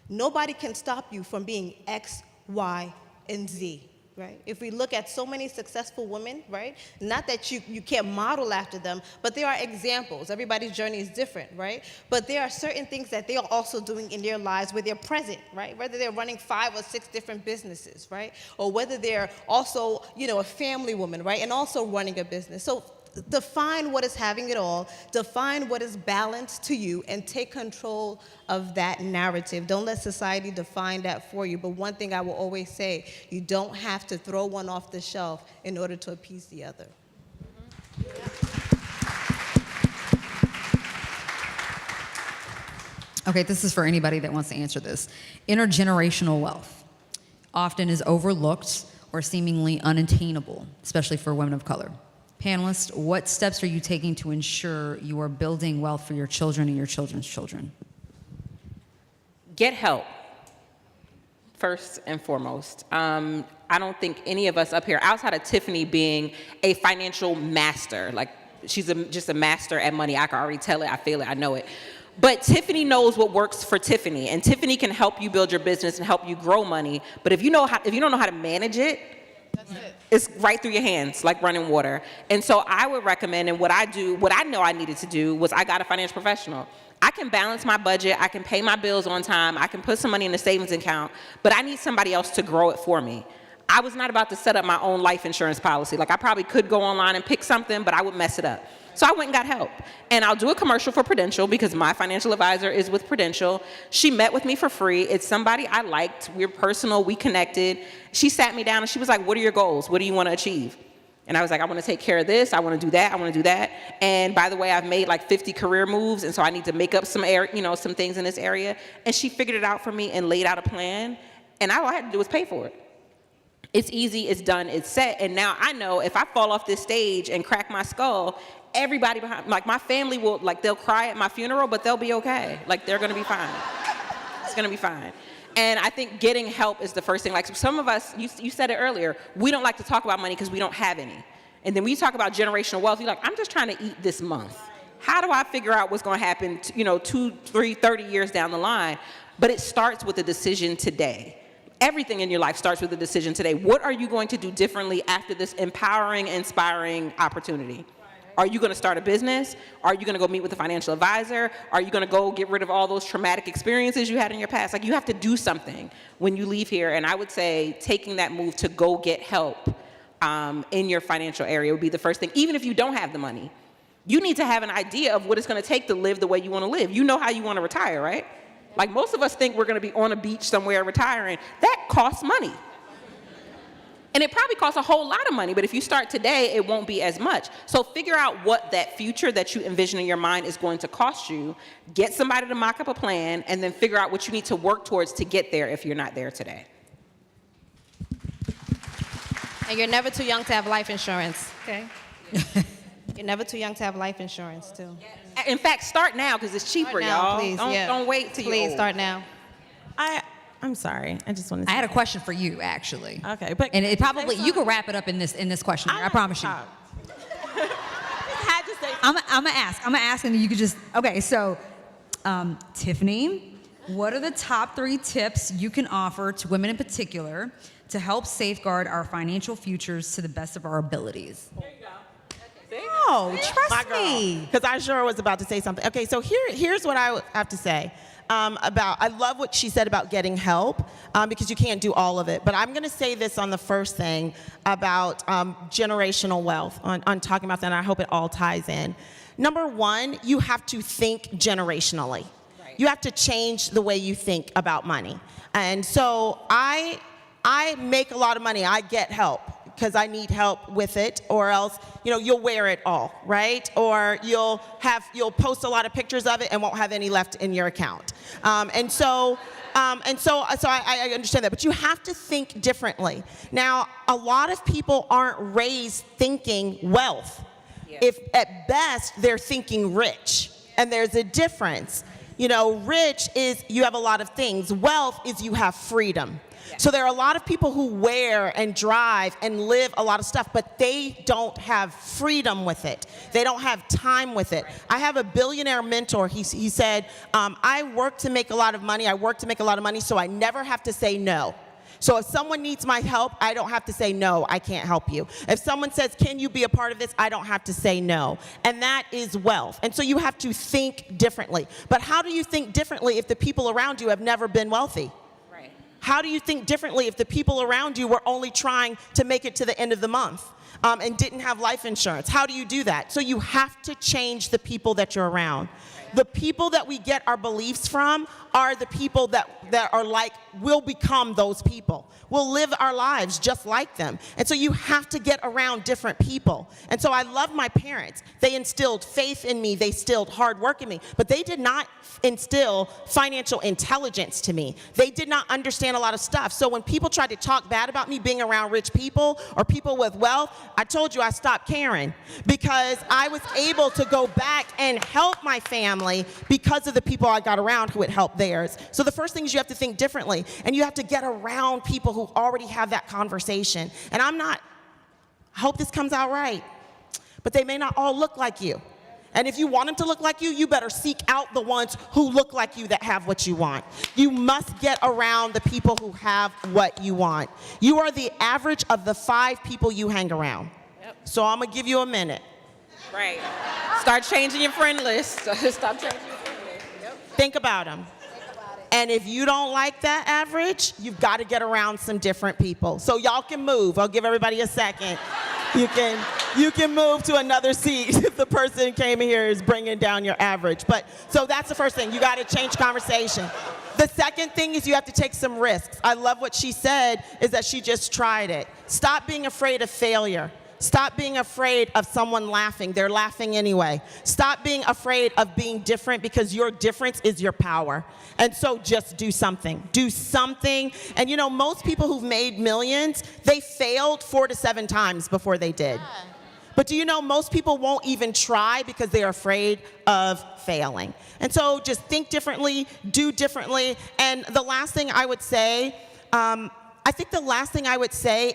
nobody can stop you from being X, Y, and Z, right? If we look at so many successful women, right? Not that you can't model after them, but there are examples. Everybody's journey is different, right? But there are certain things that they are also doing in their lives where they're present, right? Whether they're running 5 or 6 different businesses, right? Or whether they're also, a family woman, right? And also running a business. So define what is having it all, define what is balanced to you, and take control of that narrative. Don't let society define that for you. But one thing I will always say, you don't have to throw one off the shelf in order to appease the other. Okay, this is for anybody that wants to answer this. Intergenerational wealth often is overlooked or seemingly unattainable, especially for women of color. Panelists, what steps are you taking to ensure you are building wealth for your children and your children's children? Get help, first and foremost. I don't think any of us up here, outside of Tiffany being a financial master, like she's just a master at money. I can already tell it, I feel it, I know it. But Tiffany knows what works for Tiffany, and Tiffany can help you build your business and help you grow money. But if you don't know how to manage it, it's right through your hands, like running water. And so I would recommend, and what I know I needed to do was I got a financial professional. I can balance my budget, I can pay my bills on time, I can put some money in the savings account, but I need somebody else to grow it for me. I was not about to set up my own life insurance policy. Like, I probably could go online and pick something, but I would mess it up. So I went and got help. And I'll do a commercial for Prudential because my financial advisor is with Prudential. She met with me for free. It's somebody I liked. We're personal. We connected. She sat me down and she was like, what are your goals? What do you want to achieve? And I was like, I want to take care of this. I want to do that. I want to do that. And by the way, I've made like 50 career moves. And so I need to make up some things in this area. And she figured it out for me and laid out a plan. And all I had to do was pay for it. It's easy, it's done, it's set. And now I know if I fall off this stage and crack my skull, everybody behind, like my family will, like they'll cry at my funeral, but they'll be okay. Like they're gonna be fine. It's gonna be fine. And I think getting help is the first thing. Like some of us, you said it earlier, we don't like to talk about money because we don't have any. And then we talk about generational wealth, you're like, I'm just trying to eat this month. How do I figure out what's going to happen, 2, 3, 30 years down the line? But it starts with a decision today. Everything in your life starts with a decision today. What are you going to do differently after this empowering, inspiring opportunity? Are you going to start a business? Are you going to go meet with a financial advisor? Are you going to go get rid of all those traumatic experiences you had in your past? Like, you have to do something when you leave here. And I would say taking that move to go get help in your financial area would be the first thing. Even if you don't have the money, you need to have an idea of what it's going to take to live the way you want to live. You know how you want to retire, right? Like, most of us think we're going to be on a beach somewhere retiring. That costs money. And it probably costs a whole lot of money, but if you start today, it won't be as much. So figure out what that future that you envision in your mind is going to cost you. Get somebody to mock up a plan, and then figure out what you need to work towards to get there if you're not there today. And you're never too young to have life insurance, okay? You're never too young to have life insurance, too. In fact, start now because it's cheaper, y'all. Please, don't wait till Please start now. I'm sorry. I just want to say. I had a question for you, actually. Okay, but and it probably you can wrap it up in this question. I promise you. Had to say. I'm gonna ask, and you could just. Okay, so, Tiffany, what are the top 3 tips you can offer to women in particular to help safeguard our financial futures to the best of our abilities? There you go. Oh, trust me. Because I sure was about to say something. Okay, so here's what I have to say. I love what she said about getting help because you can't do all of it. But I'm going to say this on the first thing about generational wealth, on talking about that, and I hope it all ties in. Number 1, you have to think generationally. Right. You have to change the way you think about money. And so I make a lot of money. I get help because I need help with it, or else, you'll wear it all, right? Or you'll post a lot of pictures of it and won't have any left in your account. So I understand that, but you have to think differently. Now, a lot of people aren't raised thinking wealth. Yeah. If at best they're thinking rich, and there's a difference. Rich is you have a lot of things. Wealth is you have freedom. So there are a lot of people who wear and drive and live a lot of stuff, but they don't have freedom with it. They don't have time with it. I have a billionaire mentor. He said, I work to make a lot of money. I work to make a lot of money, so I never have to say no. So if someone needs my help, I don't have to say no, I can't help you. If someone says, can you be a part of this? I don't have to say no. And that is wealth. And so you have to think differently. But how do you think differently if the people around you have never been wealthy? How do you think differently if the people around you were only trying to make it to the end of the month and didn't have life insurance? How do you do that? So you have to change the people that you're around. The people that we get our beliefs from are the people that are like, we'll become those people. We'll live our lives just like them. And so you have to get around different people. And so I love my parents. They instilled faith in me. They instilled hard work in me. But they did not instill financial intelligence to me. They did not understand a lot of stuff. So when people tried to talk bad about me being around rich people or people with wealth, I told you I stopped caring because I was able to go back and help my family because of the people I got around who had helped theirs. So the first thing is you have to think differently, and you have to get around people who already have that conversation. And I hope this comes out right, but they may not all look like you. And if you want them to look like you, you better seek out the ones who look like you that have what you want. You must get around the people who have what you want. You are the average of the 5 people you hang around. Yep. So I'm gonna give you a minute. Right. Start changing your friend list. Stop changing your friend list. Yep. Think about them. And if you don't like that average, you've got to get around some different people. So y'all can move. I'll give everybody a second. You can move to another seat if the person came here is bringing down your average. But so that's the first thing. You got to change conversation. The second thing is you have to take some risks. I love what she said is that she just tried it. Stop being afraid of failure. Stop being afraid of someone laughing. They're laughing anyway. Stop being afraid of being different because your difference is your power. And so just do something. Do something. And most people who've made millions, they failed 4 to 7 times before they did. But do you know most people won't even try because they're afraid of failing? And so just think differently, do differently. And the last thing I would say,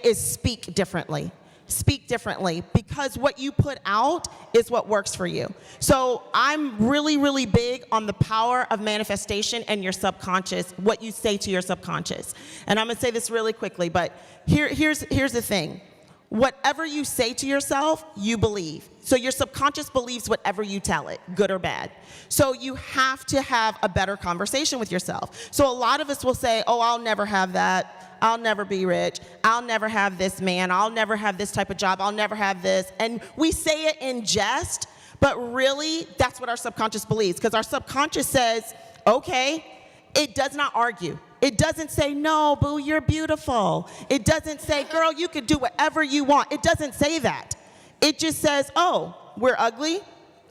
is speak differently. Speak differently, because what you put out is what works for you. So I'm really, really big on the power of manifestation and your subconscious, what you say to your subconscious. And I'm gonna say this really quickly, but here's the thing. Whatever you say to yourself, you believe. So your subconscious believes whatever you tell it, good or bad. So you have to have a better conversation with yourself. So a lot of us will say, oh, I'll never have that. I'll never be rich. I'll never have this man. I'll never have this type of job. I'll never have this. And we say it in jest, but really that's what our subconscious believes, because our subconscious says, okay, it does not argue. It doesn't say, no, boo, you're beautiful. It doesn't say, girl, you could do whatever you want. It doesn't say that. It just says, oh, we're ugly,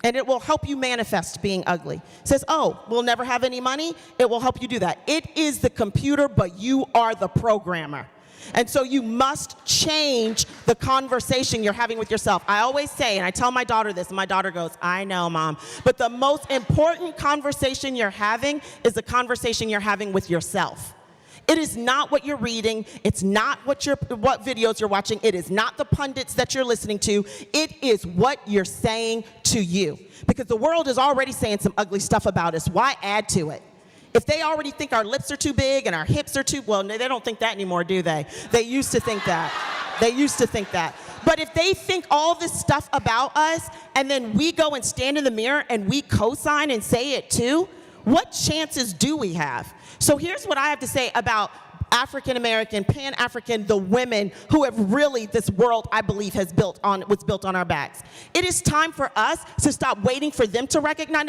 and it will help you manifest being ugly. It says, oh, we'll never have any money. It will help you do that. It is the computer, but you are the programmer. And so you must change the conversation you're having with yourself. I always say, and I tell my daughter this, and my daughter goes, I know, Mom. But the most important conversation you're having is the conversation you're having with yourself. It is not what you're reading. It's not what videos you're watching. It is not the pundits that you're listening to. It is what you're saying to you. Because the world is already saying some ugly stuff about us. Why add to it? If they already think our lips are too big and our hips are too, well, they don't think that anymore, do they? They used to think that. They used to think that. But if they think all this stuff about us, and then we go and stand in the mirror and we co-sign and say it too, what chances do we have? So here's what I have to say about African American, Pan-African, the women who have really, this world, I believe, was built on our backs. It is time for us to stop waiting for them to recognize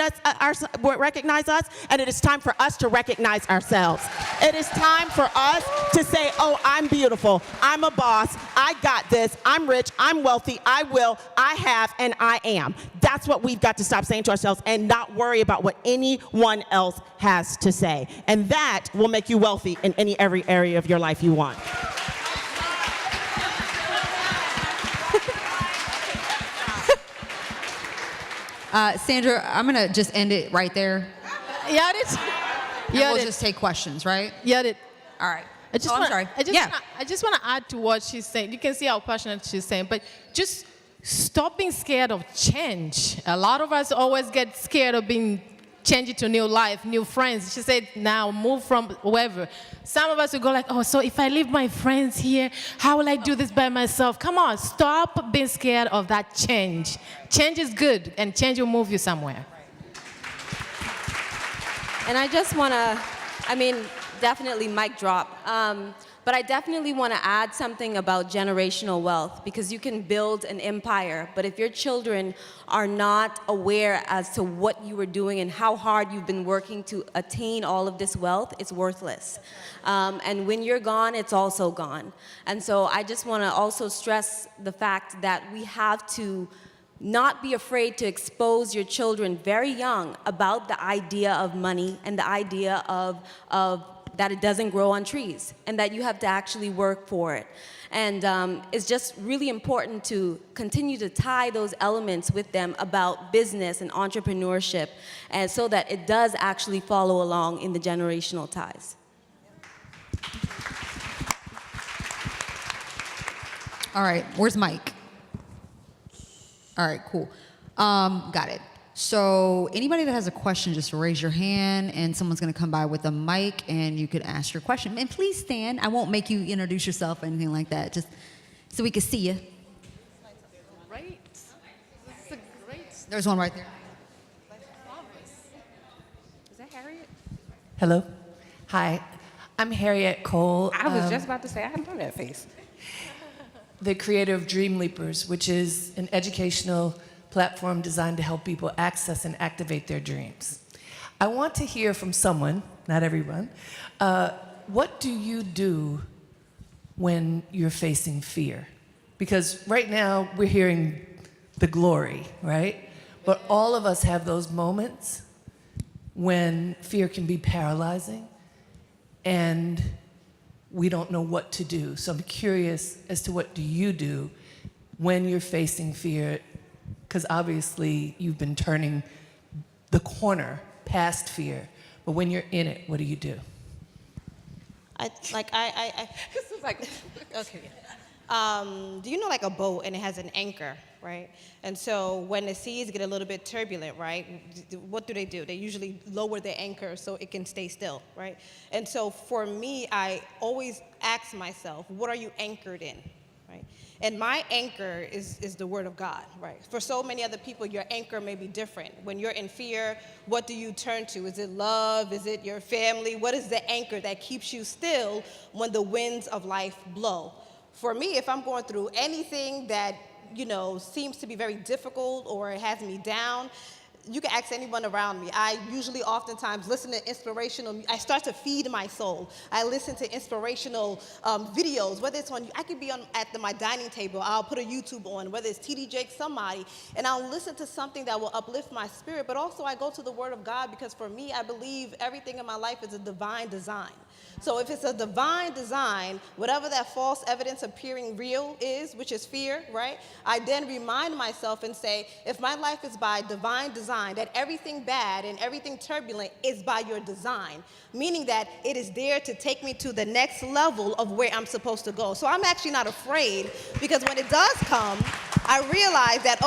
us, and it is time for us to recognize ourselves. It is time for us to say, oh, I'm beautiful, I'm a boss, I got this, I'm rich, I'm wealthy, I will, I have, and I am. That's what we've got to stop saying to ourselves and not worry about what anyone else has to say. And that will make you wealthy in every area of your life you want. Sandra, I'm going to just end it right there. Yeah, it is. And we'll just take questions, right? Yeah, it. All right. I just want to add to what she's saying. You can see how passionate she's saying, but just stop being scared of change. A lot of us always get scared of being changing to new life, new friends. She said, now move from wherever. Some of us will go like, oh, so if I leave my friends here, how will I do this by myself? Come on, stop being scared of that change. Change is good, and change will move you somewhere. And I just want to, definitely mic drop. But I definitely want to add something about generational wealth, because you can build an empire, but if your children are not aware as to what you were doing and how hard you've been working to attain all of this wealth, it's worthless. And when you're gone, it's also gone. And so I just want to also stress the fact that we have to not be afraid to expose your children very young about the idea of money and the idea of that it doesn't grow on trees, and that you have to actually work for it. And it's just really important to continue to tie those elements with them about business and entrepreneurship, and so that it does actually follow along in the generational ties. All right, where's Mike? All right, cool. Got it. So anybody that has a question, just raise your hand, and someone's going to come by with a mic, and you could ask your question. And please stand. I won't make you introduce yourself or anything like that, just so we can see you. Right. This is great. There's one right there. Is that Harriet? Hello. Hi. I'm Harriet Cole. I was just about to say, I know that face. The creator of Dream Leapers, which is an educational platform designed to help people access and activate their dreams. I want to hear from someone, not everyone, what do you do when you're facing fear? Because right now we're hearing the glory, right? But all of us have those moments when fear can be paralyzing and we don't know what to do. So I'm curious as to what do you do when you're facing fear, because obviously you've been turning the corner past fear, but when you're in it, what do you do? This is like, okay. Do you know like a boat and it has an anchor, right? And so when the seas get a little bit turbulent, right, what do? They usually lower the anchor so it can stay still, right? And so for me, I always ask myself, what are you anchored in, right? And my anchor is the Word of God, right? For so many other people, your anchor may be different. When you're in fear, what do you turn to? Is it love? Is it your family? What is the anchor that keeps you still when the winds of life blow? For me, if I'm going through anything that, seems to be very difficult or it has me down, you can ask anyone around me. I usually oftentimes listen to inspirational, I start to feed my soul. I listen to inspirational videos, whether it's I could be at my dining table, I'll put a YouTube on, whether it's TD Jake, somebody, and I'll listen to something that will uplift my spirit, but also I go to the Word of God because for me, I believe everything in my life is a divine design. So if it's a divine design, whatever that false evidence appearing real is, which is fear, right? I then remind myself and say, if my life is by divine design, that everything bad and everything turbulent is by your design, meaning that it is there to take me to the next level of where I'm supposed to go. So I'm actually not afraid because when it does come, I realize that,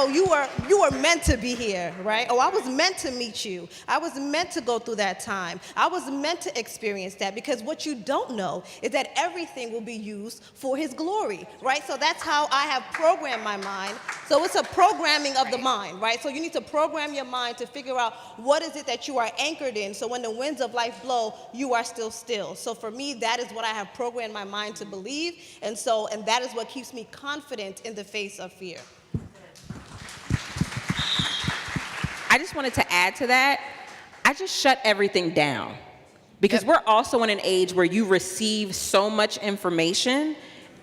you were meant to be here, right? I was meant to meet you. I was meant to go through that time. I was meant to experience that because what you don't know is that everything will be used for His glory, right? So that's how I have programmed my mind. So it's a programming of the mind, right? So you need to program your mind to figure out what is it that you are anchored in so when the winds of life blow, you are still. So for me, that is what I have programmed my mind to believe, and that is what keeps me confident in the face of fear. I just wanted to add to that. I just shut everything down because we're also in an age where you receive so much information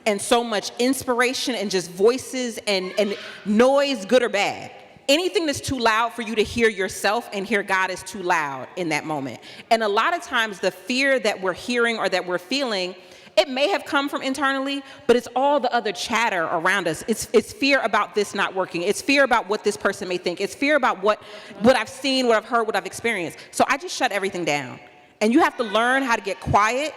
and so much inspiration and just voices and noise, good or bad. Anything that's too loud for you to hear yourself and hear God is too loud in that moment. And a lot of times the fear that we're hearing or that we're feeling, it may have come from internally, but it's all the other chatter around us. It's fear about this not working. It's fear about what this person may think. It's fear about what I've seen, what I've heard, what I've experienced. So I just shut everything down. And you have to learn how to get quiet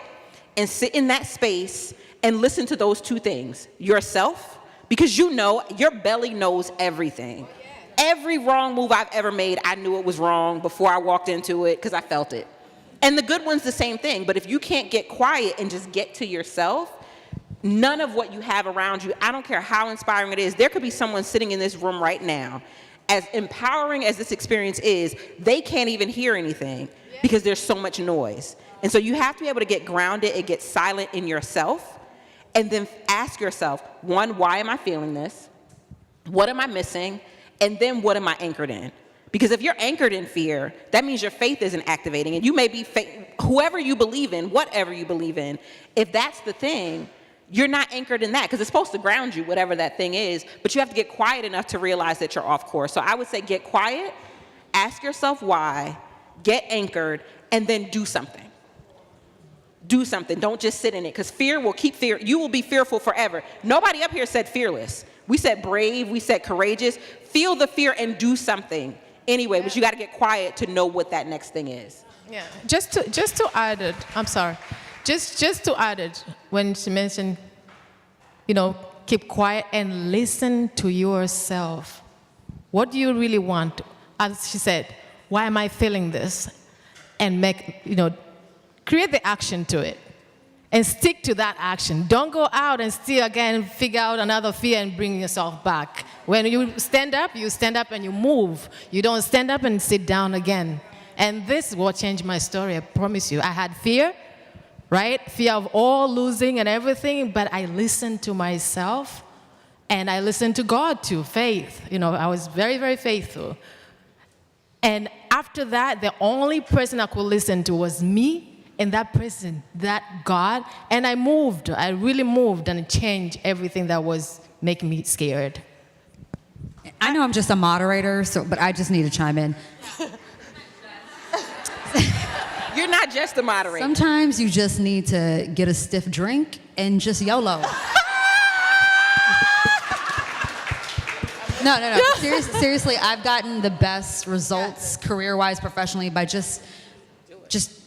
and sit in that space and listen to those two things. Yourself, because your belly knows everything. Every wrong move I've ever made, I knew it was wrong before I walked into it because I felt it. And the good one's the same thing, but if you can't get quiet and just get to yourself, none of what you have around you, I don't care how inspiring it is, there could be someone sitting in this room right now, as empowering as this experience is, they can't even hear anything because there's so much noise. And so you have to be able to get grounded and get silent in yourself, and then ask yourself, one, why am I feeling this? What am I missing? And then what am I anchored in? Because if you're anchored in fear, that means your faith isn't activating. And you may be whoever you believe in, whatever you believe in, if that's the thing, you're not anchored in that because it's supposed to ground you, whatever that thing is. But you have to get quiet enough to realize that you're off course. So I would say get quiet, ask yourself why, get anchored, and then do something. Do something. Don't just sit in it because fear will keep fear. You will be fearful forever. Nobody up here said fearless. We said brave. We said courageous. Feel the fear and do something. Anyway, but you got to get quiet to know what that next thing is. Yeah, just to add it, I'm sorry. Just to add it, when she mentioned, keep quiet and listen to yourself. What do you really want? As she said, why am I feeling this? And create the action to it. And stick to that action. Don't go out and still again figure out another fear and bring yourself back. When you stand up and you move. You don't stand up and sit down again. And this is what changed my story, I promise you. I had fear, right? Fear of all losing and everything, but I listened to myself and I listened to God too, faith. I was very, very faithful. And after that, the only person I could listen to was me. And that person, that God, and I really moved and changed everything that was making me scared. I know I'm just a moderator, but I just need to chime in. You're not just a moderator. Sometimes you just need to get a stiff drink and just YOLO. No. Seriously, I've gotten the best results career-wise, professionally, by just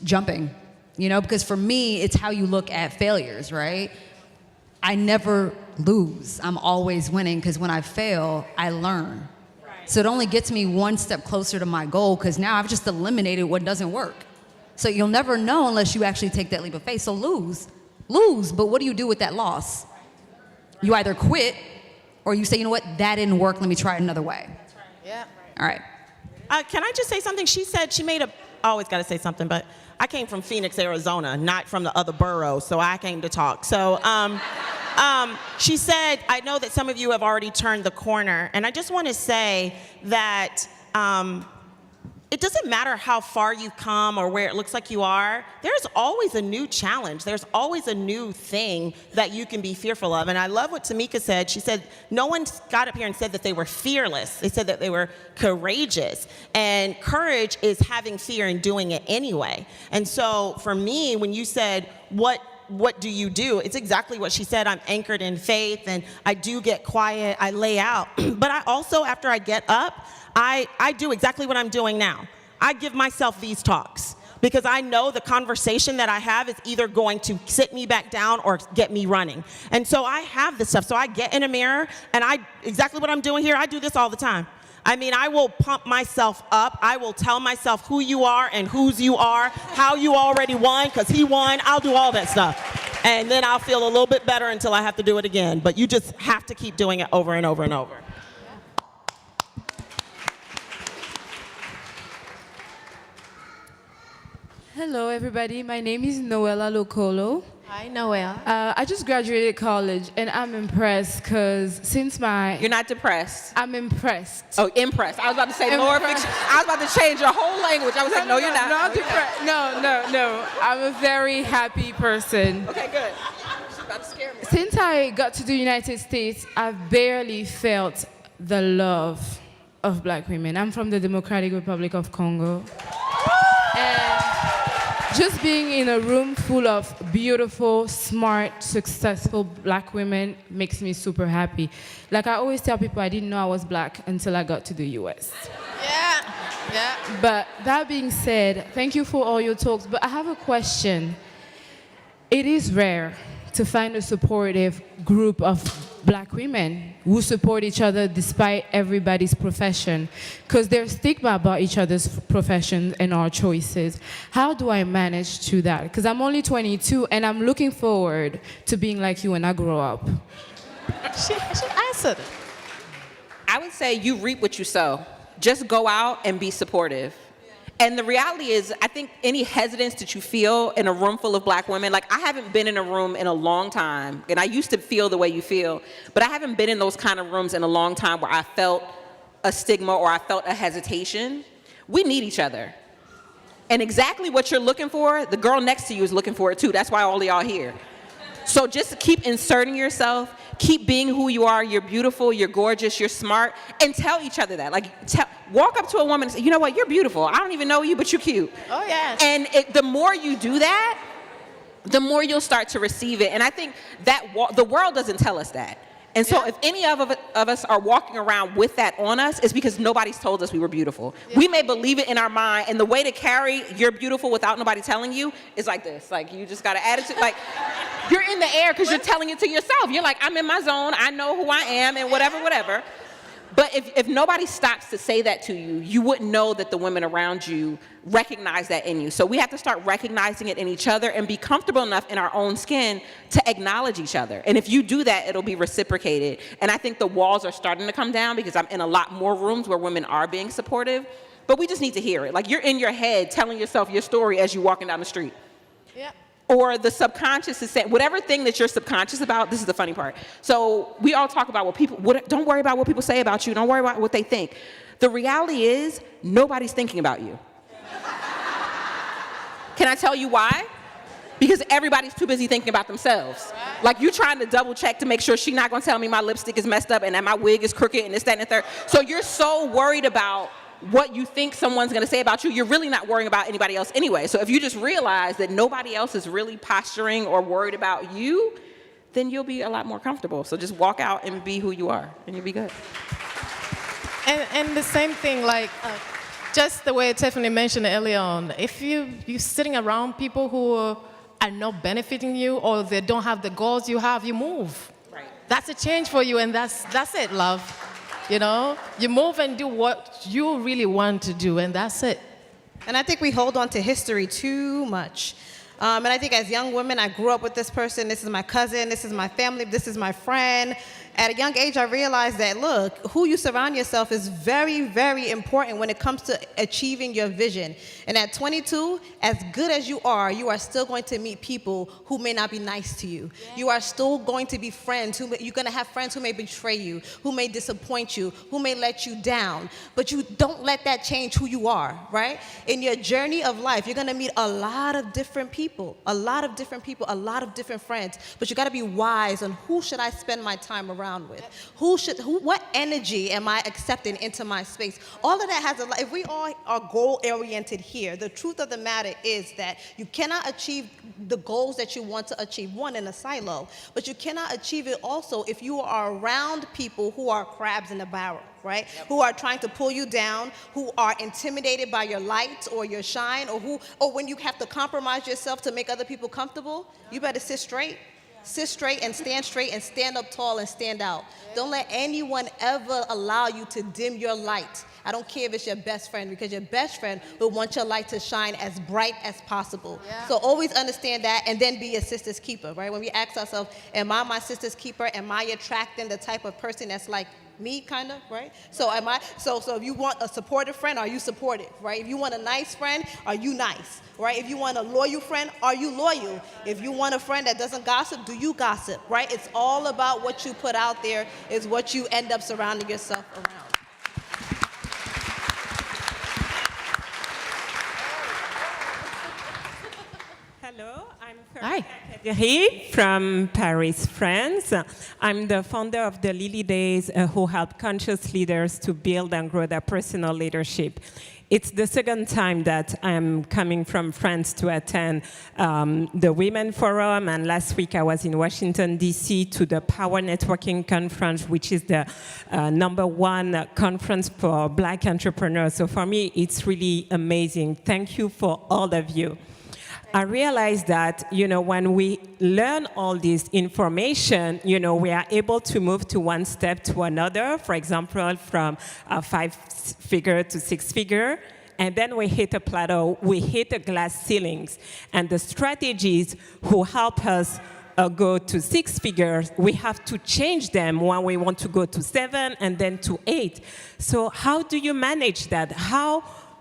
jumping. You know, because for me, it's how you look at failures, right? I never lose. I'm always winning, because when I fail, I learn. So it only gets me one step closer to my goal, because now I've just eliminated what doesn't work. So you'll never know unless you actually take that leap of faith. So lose, but what do you do with that loss? You either quit, or you say, you know what, that didn't work, let me try it another way. That's right. Yeah. All right. Can I just say something? She said she made a, I always got to say something, but I came from Phoenix, Arizona, not from the other boroughs, so I came to talk. So she said, I know that some of you have already turned the corner, and I just want to say that it doesn't matter how far you've come or where it looks like you are, there's always a new challenge. There's always a new thing that you can be fearful of. And I love what Tamika said. She said, no one got up here and said that they were fearless. They said that they were courageous. And courage is having fear and doing it anyway. And so for me, when you said, what do you do? It's exactly what she said. I'm anchored in faith, and I do get quiet. I lay out. But I also, after I get up, I do exactly what I'm doing now. I give myself these talks because I know the conversation that I have is either going to sit me back down or get me running. And so I have this stuff. So I get in a mirror, and exactly what I'm doing here, I do this all the time. I mean, I will pump myself up. I will tell myself who you are and whose you are, how you already won, because he won. I'll do all that stuff. And then I'll feel a little bit better until I have to do it again. But you just have to keep doing it over and over and over. Hello, everybody. My name is Noella Locolo. Hi, Noella. I just graduated college, and I'm impressed because since my... You're not depressed. I'm impressed. Oh, impressed. I was about to say, Lord, I was about to change your whole language. I was like, no, you're not. Not depressed. No. I'm a very happy person. Okay, good. She's about to scare me. Since I got to the United States, I've barely felt the love of black women. I'm from the Democratic Republic of Congo. And just being in a room full of beautiful, smart, successful black women makes me super happy. Like I always tell people, I didn't know I was black until I got to the US. Yeah. But that being said, thank you for all your talks, but I have a question. It is rare to find a supportive group of black women who support each other despite everybody's profession, because there's stigma about each other's professions and our choices. How do I manage to that? Because I'm only 22 and I'm looking forward to being like you when I grow up. She answered. I would say you reap what you sow. Just go out and be supportive. And the reality is, I think any hesitance that you feel in a room full of black women, like I haven't been in a room in a long time, and I used to feel the way you feel, but I haven't been in those kind of rooms in a long time where I felt a stigma or I felt a hesitation. We need each other. And exactly what you're looking for, the girl next to you is looking for it too. That's why all of y'all here. So just keep inserting yourself, keep being who you are. You're beautiful, you're gorgeous, you're smart, and tell each other that. Like, walk up to a woman and say, you know what, you're beautiful. I don't even know you, but you're cute. Oh, yes. And the more you do that, the more you'll start to receive it. And I think that the world doesn't tell us that. And so if any of us are walking around with that on us, it's because nobody's told us we were beautiful. Yeah. We may believe it in our mind, and the way to carry you're beautiful without nobody telling you is like this. Like, you just got an attitude, like, you're in the air because you're telling it to yourself. You're like, I'm in my zone, I know who I am, and whatever. But if nobody stops to say that to you, you wouldn't know that the women around you recognize that in you. So we have to start recognizing it in each other and be comfortable enough in our own skin to acknowledge each other. And if you do that, it'll be reciprocated. And I think the walls are starting to come down because I'm in a lot more rooms where women are being supportive. But we just need to hear it. Like, you're in your head telling yourself your story as you're walking down the street. Yeah. Or the subconscious is saying, whatever thing that you're subconscious about, this is the funny part. So we all talk about don't worry about what people say about you. Don't worry about what they think. The reality is, nobody's thinking about you. Can I tell you why? Because everybody's too busy thinking about themselves. Right. Like, you're trying to double check to make sure she's not gonna tell me my lipstick is messed up and that my wig is crooked and this, that, and the third. So you're so worried about what you think someone's gonna say about you, you're really not worrying about anybody else anyway. So if you just realize that nobody else is really posturing or worried about you, then you'll be a lot more comfortable. So just walk out and be who you are, and you'll be good. And the same thing, like, just the way Tiffany mentioned earlier on, if you're sitting around people who are not benefiting you or they don't have the goals you have, you move. Right. That's a change for you, and that's it, love. You know, you move and do what you really want to do, and that's it. And I think we hold on to history too much. And I think as young women, I grew up with this person, this is my cousin, this is my family, this is my friend. At a young age, I realized that, look, who you surround yourself is very, very important when it comes to achieving your vision. And at 22, as good as you are still going to meet people who may not be nice to you. Yeah. You are still going to be friends. You're going to have friends who may betray you, who may disappoint you, who may let you down. But you don't let that change who you are, right? In your journey of life, you're going to meet a lot of different people, a lot of different friends. But you got to be wise on who should I spend my time around with? What energy am I accepting into my space? All of that has if we all are goal-oriented here, the truth of the matter is that you cannot achieve the goals that you want to achieve, one, in a silo, but you cannot achieve it also if you are around people who are crabs in the barrel, right? Yep. Who are trying to pull you down, who are intimidated by your light or your shine, or when you have to compromise yourself to make other people comfortable, you better sit straight. Sit straight and stand up tall and stand out. Don't let anyone ever allow you to dim your light. I don't care if it's your best friend, because your best friend will want your light to shine as bright as possible. Yeah. So always understand that, and then be your sister's keeper, right? When we ask ourselves, am I my sister's keeper? Am I attracting the type of person that's like me, kind of, right? So so if you want a supportive friend, are you supportive, right? If you want a nice friend, are you nice, right? If you want a loyal friend, are you loyal? If you want a friend that doesn't gossip, do you gossip, right? It's all about what you put out there is what you end up surrounding yourself around. Hello, I'm Harriet from Paris, France. I'm the founder of the Lily Days, who help conscious leaders to build and grow their personal leadership. It's the second time that I'm coming from France to attend the Women Forum, and last week I was in Washington, D.C. to the Power Networking Conference, which is the #1 conference for Black entrepreneurs. So for me, it's really amazing. Thank you for all of you. I realized that, when we learn all this information, we are able to move to one step to another, for example, from 5-figure to 6-figure, and then we hit a plateau, we hit a glass ceilings, and the strategies who help us go to 6 figures, we have to change them when we want to go to 7 and then to 8. So how do you manage that?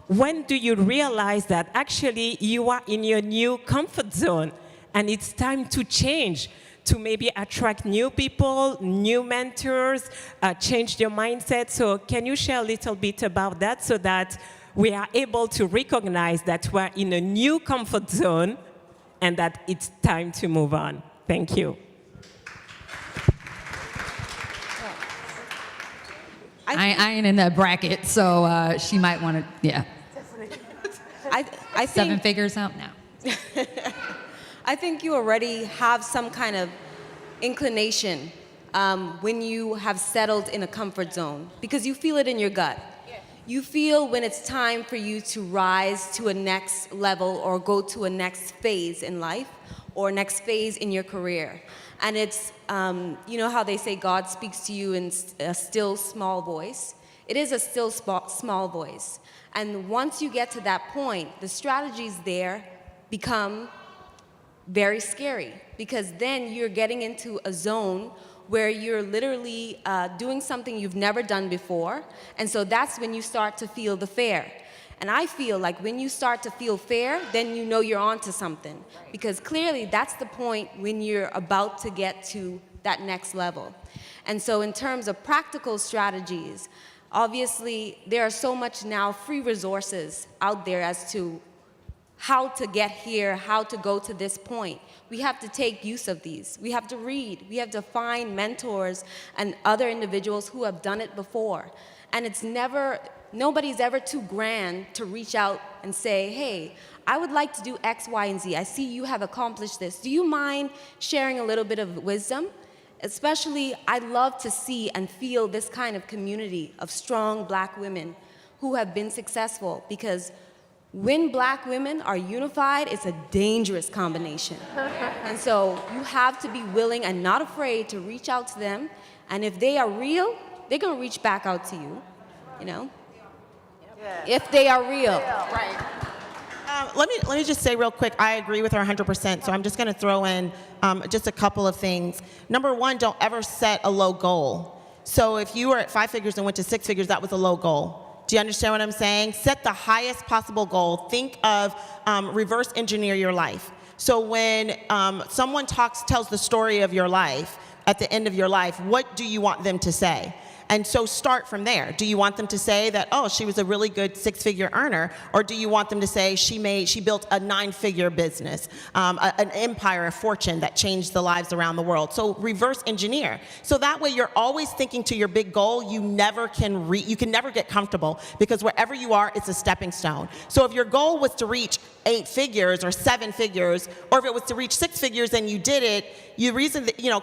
When do you realize that actually you are in your new comfort zone and it's time to change, to maybe attract new people, new mentors, change your mindset? So can you share a little bit about that so that we are able to recognize that we're in a new comfort zone and that it's time to move on? Thank you. I ain't in that bracket, so she might want to, yeah. I think 7 figures out now. I think you already have some kind of inclination when you have settled in a comfort zone, because you feel it in your gut. You feel when it's time for you to rise to a next level or go to a next phase in life or next phase in your career. And it's, you know how they say God speaks to you in a still small voice? It is a still small voice. And once you get to that point, the strategies there become very scary, because then you're getting into a zone where you're literally doing something you've never done before. And so that's when you start to feel the fear. And I feel like when you start to feel fear, then you know you're onto something. Because clearly that's the point when you're about to get to that next level. And so in terms of practical strategies, obviously, there are so much now free resources out there as to how to get here, how to go to this point. We have to take use of these. We have to read. We have to find mentors and other individuals who have done it before. And nobody's ever too grand to reach out and say, hey, I would like to do X, Y, and Z. I see you have accomplished this. Do you mind sharing a little bit of wisdom? Especially, I love to see and feel this kind of community of strong Black women who have been successful, because when Black women are unified, it's a dangerous combination. And so you have to be willing and not afraid to reach out to them. And if they are real, they're gonna reach back out to you, you know? If they are real. Right. Let me just say real quick, I agree with her 100%, so I'm just gonna throw in just a couple of things. Number one, don't ever set a low goal. So if you were at 5 figures and went to 6 figures, that was a low goal. Do you understand what I'm saying? Set the highest possible goal. Think of reverse engineer your life. So when someone tells the story of your life, at the end of your life, what do you want them to say? And so start from there. Do you want them to say that, oh, she was a really good 6-figure earner? Or do you want them to say she built a 9-figure business, an empire, a fortune that changed the lives around the world? So reverse engineer. So that way you're always thinking to your big goal. You can never get comfortable, because wherever you are, it's a stepping stone. So if your goal was to reach 8 figures or 7 figures, or if it was to reach 6 figures and you did it,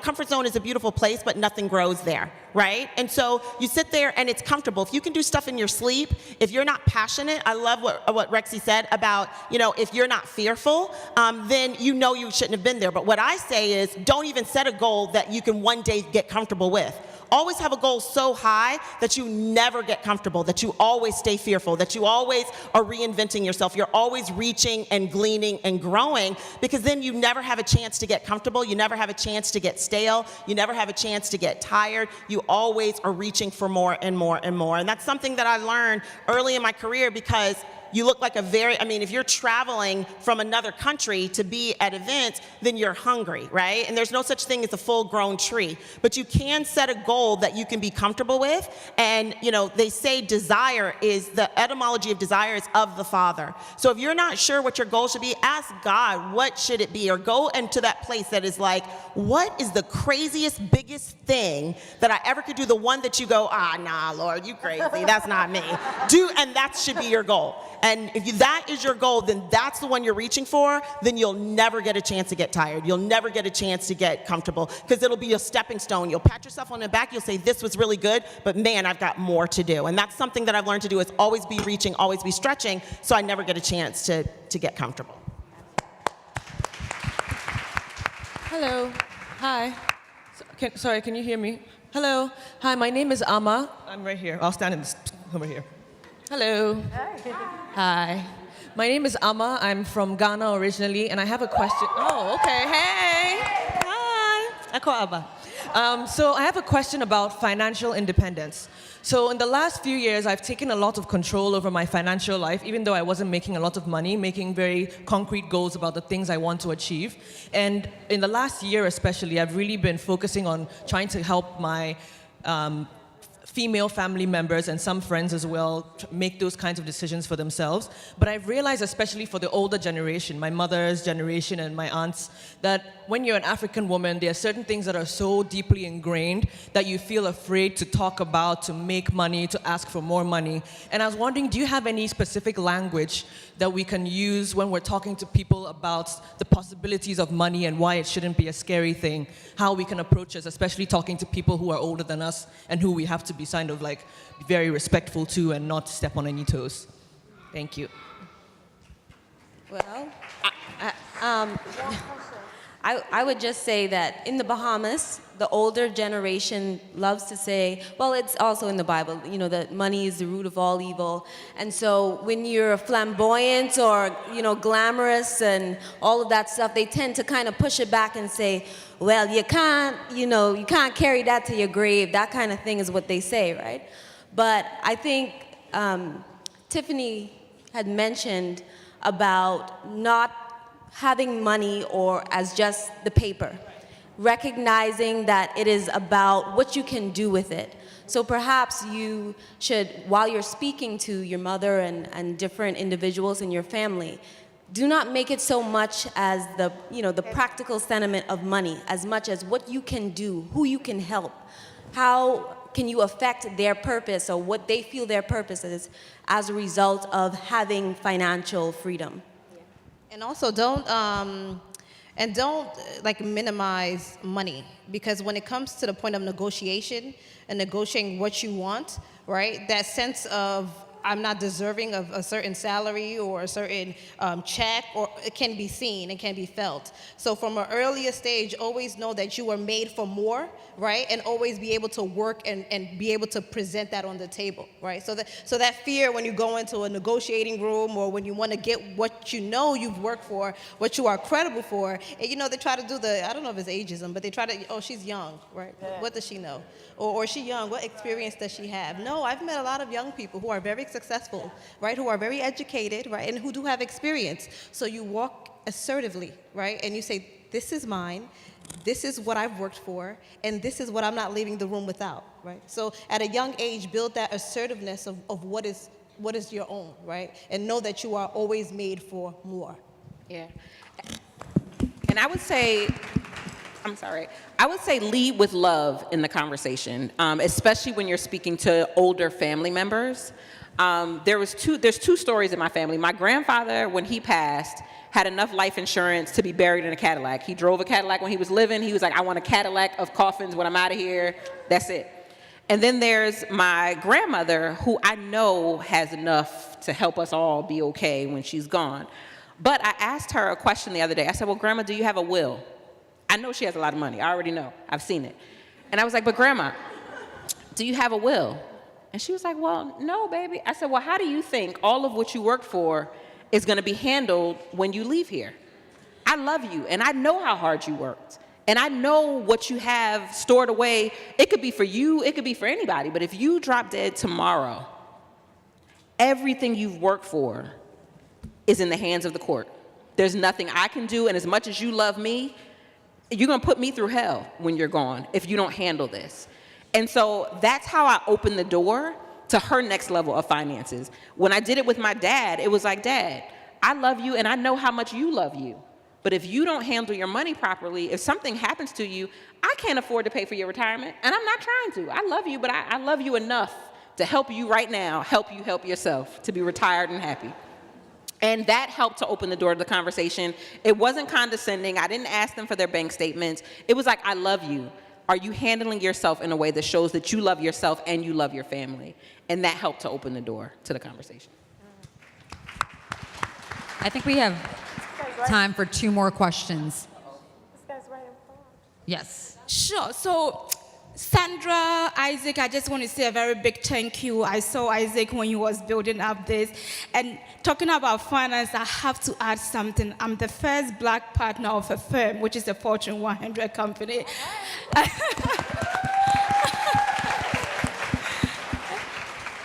comfort zone is a beautiful place, but nothing grows there, right? And so you sit there and it's comfortable. If you can do stuff in your sleep, if you're not passionate, I love what Rexy said about, if you're not fearful, then you shouldn't have been there. But what I say is, don't even set a goal that you can one day get comfortable with. Always have a goal so high that you never get comfortable, that you always stay fearful, that you always are reinventing yourself. You're always reaching and gleaning and growing, because then you never have a chance to get comfortable. You never have a chance to get stale. You never have a chance to get tired. You always are reaching for more and more and more. And that's something that I learned early in my career, because you look like if you're traveling from another country to be at events, then you're hungry, right? And there's no such thing as a full-grown tree. But you can set a goal that you can be comfortable with. And, they say the etymology of desire is of the Father. So if you're not sure what your goal should be, ask God, what should it be? Or go into that place that is like, what is the craziest, biggest thing that I ever could do? The one that you go, nah, Lord, you crazy. That's not me. And that should be your goal. And if that is your goal, then that's the one you're reaching for. Then you'll never get a chance to get tired. You'll never get a chance to get comfortable, because it'll be a stepping stone. You'll pat yourself on the back. You'll say, this was really good, but man, I've got more to do. And that's something that I've learned to do, is always be reaching, always be stretching, so I never get a chance to get comfortable. Hello. Hi. Sorry, can you hear me? Hello. Hi, my name is Amma. I'm right here. I'll stand over here. Hello. Hi. My name is Amma. I'm from Ghana originally, and I have a question. Oh, okay. Hey. Hi. Ako Abba. So I have a question about financial independence. So in the last few years, I've taken a lot of control over my financial life, even though I wasn't making a lot of money, making very concrete goals about the things I want to achieve. And in the last year especially, I've really been focusing on trying to help my female family members and some friends as well make those kinds of decisions for themselves. But I've realized, especially for the older generation, my mother's generation and my aunts, that when you're an African woman, there are certain things that are so deeply ingrained that you feel afraid to talk about, to make money, to ask for more money. And I was wondering, do you have any specific language that we can use when we're talking to people about the possibilities of money and why it shouldn't be a scary thing, how we can approach it, especially talking to people who are older than us and who we have to be kind of like very respectful to and not step on any toes? Thank you. Well, I would just say that in the Bahamas, the older generation loves to say, well, it's also in the Bible, that money is the root of all evil. And so when you're flamboyant or, glamorous and all of that stuff, they tend to kind of push it back and say, well, you can't carry that to your grave. That kind of thing is what they say, right? But I think Tiffany had mentioned about not having money or as just the paper, recognizing that it is about what you can do with it. So perhaps you should, while you're speaking to your mother and different individuals in your family, do not make it so much as the practical sentiment of money, as much as what you can do, who you can help, how can you affect their purpose or what they feel their purpose is as a result of having financial freedom. And also don't, And don't like minimize money, because when it comes to the point of negotiation and negotiating what you want, right, that sense of I'm not deserving of a certain salary or a certain check, or it can be seen, it can be felt. So from an earlier stage, always know that you were made for more, right? And always be able to work and be able to present that on the table, right? So that fear when you go into a negotiating room or when you want to get what you know you've worked for, what you are credible for, and you know, they try to do I don't know if it's ageism, but they try to, oh, she's young, right? Yeah. What does she know? Or is she young? What experience does she have? No, I've met a lot of young people who are very successful, right? Who are very educated, right? And who do have experience. So you walk assertively, right? And you say, this is mine, this is what I've worked for, and this is what I'm not leaving the room without, right? So at a young age, build that assertiveness of what is your own, right? And know that you are always made for more. Yeah. And I would say, I would say lead with love in the conversation, especially when you're speaking to older family members. There's two stories in my family. My grandfather, when he passed, had enough life insurance to be buried in a Cadillac. He drove a Cadillac when he was living. He was like, I want a Cadillac of coffins when I'm out of here. That's it. And then there's my grandmother, who I know has enough to help us all be okay when she's gone. But I asked her a question the other day. I said, well, Grandma, do you have a will? I know she has a lot of money. I already know. I've seen it. And I was like, but Grandma, do you have a will? And she was like, well, no, baby. I said, well, how do you think all of what you worked for is going to be handled when you leave here? I love you, and I know how hard you worked. And I know what you have stored away. It could be for you. It could be for anybody. But if you drop dead tomorrow, everything you've worked for is in the hands of the court. There's nothing I can do, and as much as you love me, you're going to put me through hell when you're gone if you don't handle this. And so that's how I opened the door to her next level of finances. When I did it with my dad, it was like, Dad, I love you and I know how much you love you. But if you don't handle your money properly, if something happens to you, I can't afford to pay for your retirement. And I'm not trying to. I love you, but I love you enough to help you right now, help you help yourself, to be retired and happy. And that helped to open the door to the conversation. It wasn't condescending. I didn't ask them for their bank statements. It was like, I love you. Are you handling yourself in a way that shows that you love yourself and you love your family? And that helped to open the door to the conversation. I think we have time for 2 more questions. Yes. Sure. So, Sandra, Isaac, I just want to say a very big thank you. I saw Isaac when he was building up this. And talking about finance, I have to add something. I'm the first black partner of a firm, which is a Fortune 100 company.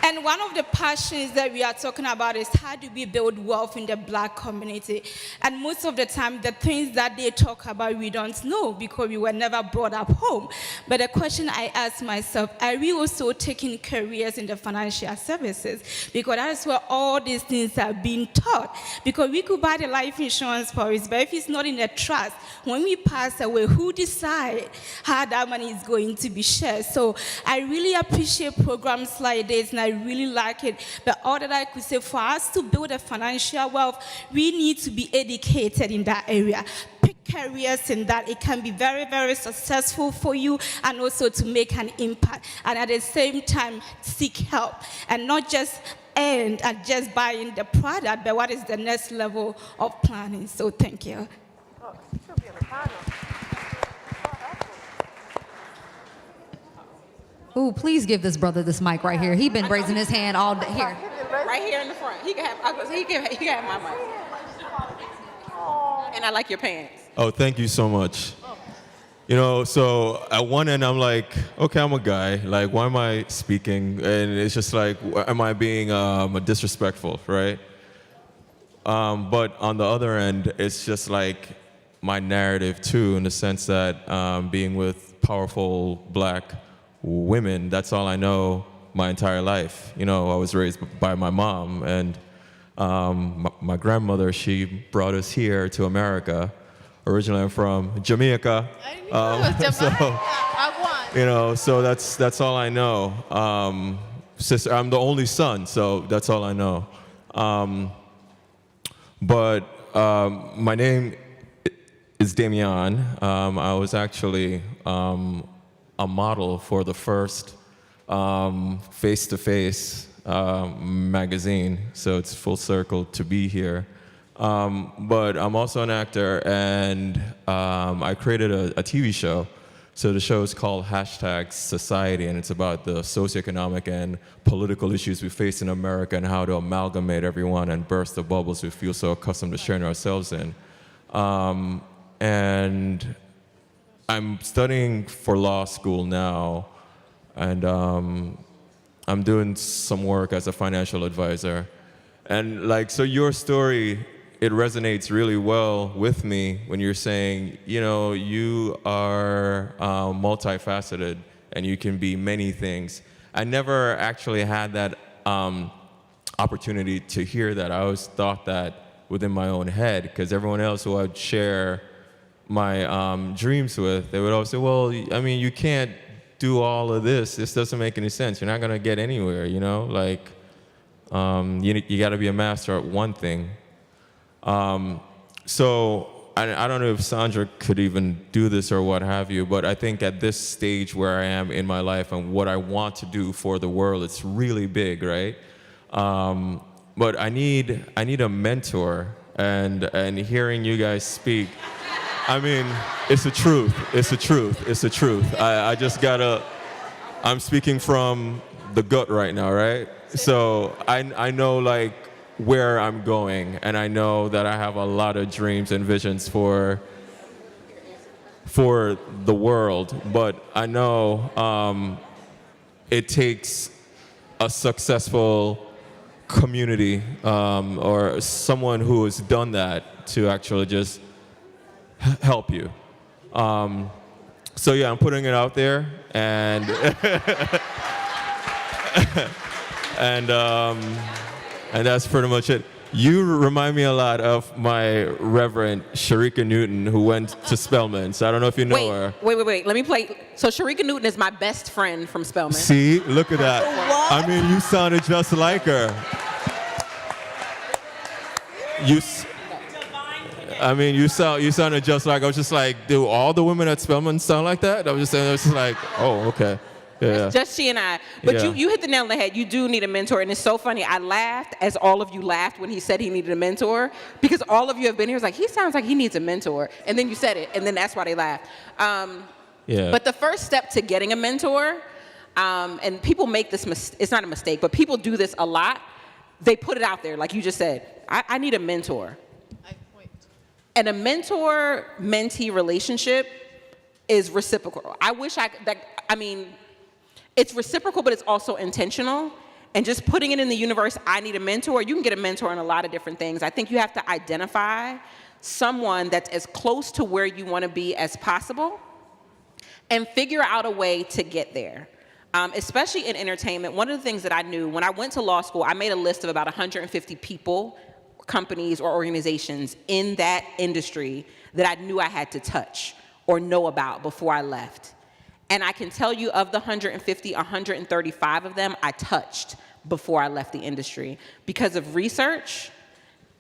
And one of the passions that we are talking about is how do we build wealth in the black community? And most of the time, the things that they talk about, we don't know because we were never brought up home. But the question I ask myself, are we also taking careers in the financial services? Because that is where all these things are being taught. Because we could buy the life insurance policy, but if it's not in a trust, when we pass away, who decides how that money is going to be shared? So I really appreciate programs like this, and I really like it. But all that I could say, for us to build a financial wealth, we need to be educated in that area. Pick careers in that. It can be very, very successful for you and also to make an impact. And at the same time, seek help. And not just end and just buying the product, but what is the next level of planning. So thank you. Ooh, please give this brother this mic right here. He's been raising his hand all day. Here. Right here in the front. He can have my mic. And I like your pants. Oh, thank you so much. You know, so at one end, I'm like, okay, I'm a guy. Like, why am I speaking? And it's just like, am I being disrespectful, right? But on the other end, it's just like my narrative, too, in the sense that being with powerful black women, that's all I know my entire life. You know, I was raised by my mom, and my grandmother, she brought us here to America. Originally, I'm from Jamaica. You know, so that's all I know. Sister, I'm the only son, so that's all I know. But my name is Damian. I was actually a model for the first face-to-face magazine, so it's full circle to be here. But I'm also an actor, and I created a TV show. So the show is called #Society, and it's about the socioeconomic and political issues we face in America and how to amalgamate everyone and burst the bubbles we feel so accustomed to sharing ourselves in. And I'm studying for law school now, and I'm doing some work as a financial advisor. And like, so your story, it resonates really well with me when you're saying, you know, you are multifaceted and you can be many things. I never actually had that opportunity to hear that. I always thought that within my own head, because everyone else who I'd share my dreams with, they would always say, well, I mean, you can't do all of this. This doesn't make any sense. You're not gonna get anywhere, you know? Like, you gotta be a master at one thing. So I don't know if Sandra could even do this or what have you, but I think at this stage where I am in my life and what I want to do for the world, it's really big, right? But I need a mentor, and hearing you guys speak, I mean, it's the truth. It's the truth. It's the truth. I just gotta, I'm speaking from the gut right now, right? So I know like where I'm going, and I know that I have a lot of dreams and visions for the world, but I know it takes a successful community or someone who has done that to actually just help you. So yeah, I'm putting it out there, and and that's pretty much it. You remind me a lot of my Reverend Sharika Newton, who went to Spelman. So I don't know if you know her. Wait. Let me play. So Sharika Newton is my best friend from Spelman. See, look at that. What? I mean, you sounded just like her. You sounded just like, I was just like, do all the women at Spelman sound like that? I was just like, oh, okay. Yeah. Just she and I. But Yeah. you hit the nail on the head. You do need a mentor. And it's so funny. I laughed as all of you laughed when he said he needed a mentor, because all of you have been here. It's like, he sounds like he needs a mentor. And then you said it, and then that's why they laughed. Yeah. But the first step to getting a mentor, and people make this mistake, it's not a mistake, but people do this a lot. They put it out there, like you just said, I need a mentor. And a mentor-mentee relationship is reciprocal. It's reciprocal, but it's also intentional. And just putting it in the universe, I need a mentor. You can get a mentor in a lot of different things. I think you have to identify someone that's as close to where you want to be as possible and figure out a way to get there. Especially in entertainment, one of the things that I knew when I went to law school, I made a list of about 150 people, companies or organizations in that industry that I knew I had to touch or know about before I left. And I can tell you, of the 150, 135 of them I touched before I left the industry because of research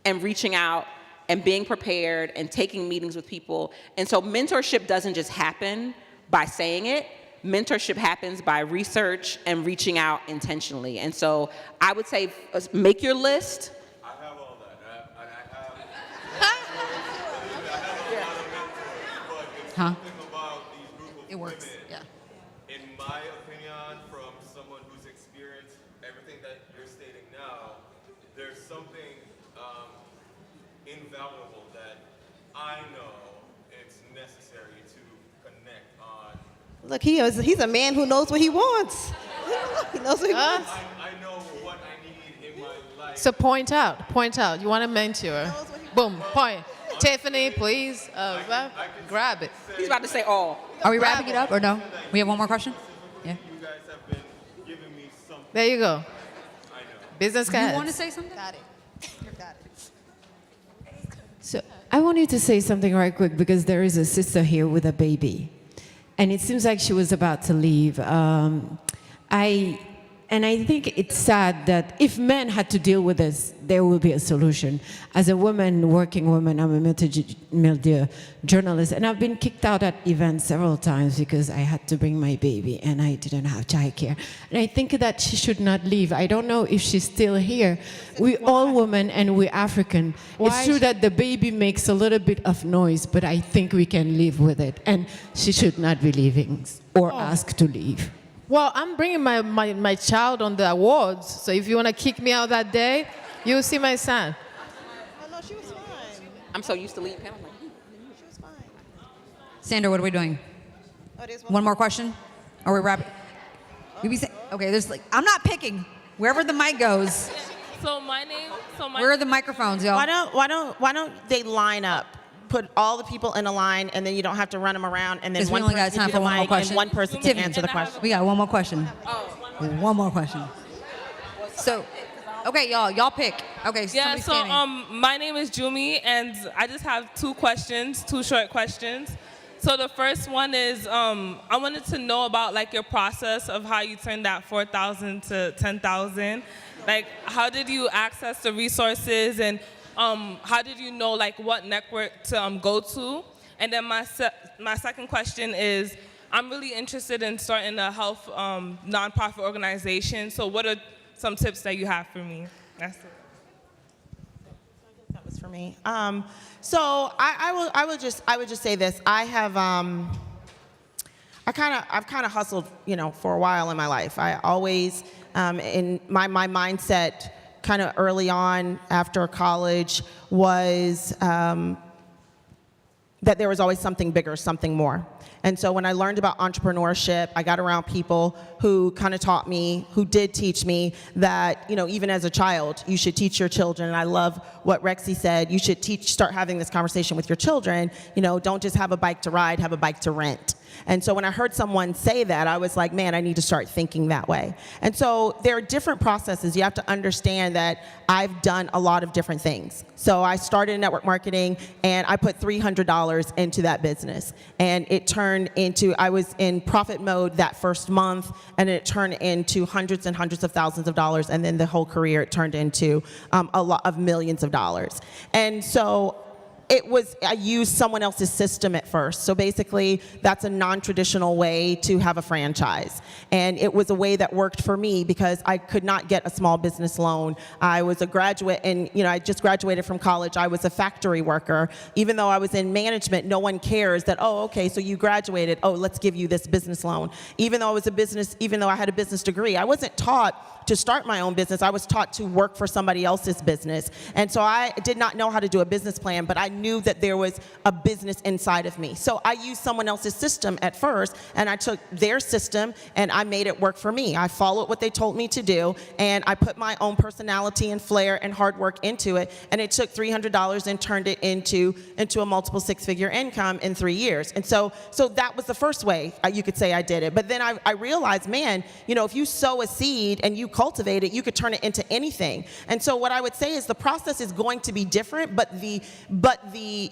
and reaching out and being prepared and taking meetings with people. And so mentorship doesn't just happen by saying it. Mentorship happens by research and reaching out intentionally. And so I would say make your list. Huh? It works, yeah. In my opinion, from someone who's experienced everything that you're stating now, there's something invaluable that I know it's necessary to connect on. Look, he's a man who knows what he wants. He knows what he wants. I know what I need in my life. So point out. You want a mentor. Boom, point. Tiffany, please, grab it. He's about to say all. Are we wrapping it up or no? We have one more question? Yeah. You guys have been giving me something. There you go. Business cards. You want to say something? Got it. You got it. So I want you to say something right quick because there is a sister here with a baby. And it seems like she was about to leave. I And I think it's sad that if men had to deal with this, there will be a solution. As a woman, working woman, I'm a multimedia journalist, and I've been kicked out at events several times because I had to bring my baby and I didn't have childcare. And I think that she should not leave. I don't know if she's still here. We all women and we're African. It's true that the baby makes a little bit of noise, but I think we can live with it. And she should not be leaving or asked to leave. Well, I'm bringing my child on the awards, so if you want to kick me out that day, you'll see my son. Oh, no, she was fine. I'm so used to leading panels. Like, she was fine. Sandra, what are we doing? Oh, there's One more question? Are we wrapping? Okay, there's like, I'm not picking. Wherever the mic goes. So my name. Where are the microphones, y'all? Why don't they line up? Put all the people in a line, and then you don't have to run them around, and then Because we one only person got time can for do the one more mic, question. and one person can Tiffany, answer the question. We got one more question. One more question. So, okay, y'all pick. Okay, Yeah, somebody's so standing. my name is Jumi, and I just have two short questions. So the first one is, I wanted to know about like your process of how you turned that 4,000 to 10,000. Like, how did you access the resources, and how did you know like what network to go to? And then my second question is, I'm really interested in starting a health nonprofit organization. So what are some tips that you have for me? That's it. That was for me. So I would just say this. I've kind of hustled, for a while in my life. I always in my mindset kind of early on after college was that there was always something bigger, something more. And so when I learned about entrepreneurship, I got around people who kind of taught me, who did teach me that, even as a child, you should teach your children. And I love what Rexy said. You should start having this conversation with your children. Don't just have a bike to ride, have a bike to rent. And so when I heard someone say that, I was like, man, I need to start thinking that way. And so there are different processes. You have to understand that I've done a lot of different things. So I started in network marketing, and I put $300 into that business. And it turned into, I was in profit mode that first month, and it turned into hundreds and hundreds of thousands of dollars. And then the whole career, it turned into a lot of millions of dollars. And so I used someone else's system at first. So basically, that's a non-traditional way to have a franchise. And it was a way that worked for me because I could not get a small business loan. I was a graduate, and I just graduated from college. I was a factory worker. Even though I was in management, no one cares that, oh, okay, so you graduated. Oh, let's give you this business loan. Even though I had a business degree, I wasn't taught to start my own business. I was taught to work for somebody else's business. And so I did not know how to do a business plan, but I knew that there was a business inside of me. So I used someone else's system at first, and I took their system and I made it work for me. I followed what they told me to do, and I put my own personality and flair and hard work into it, and it took $300 and turned it into a multiple six-figure income in 3 years. And so that was the first way you could say I did it. But then I realized, man, if you sow a seed and you cultivate it, you could turn it into anything. And so what I would say is the process is going to be different, but the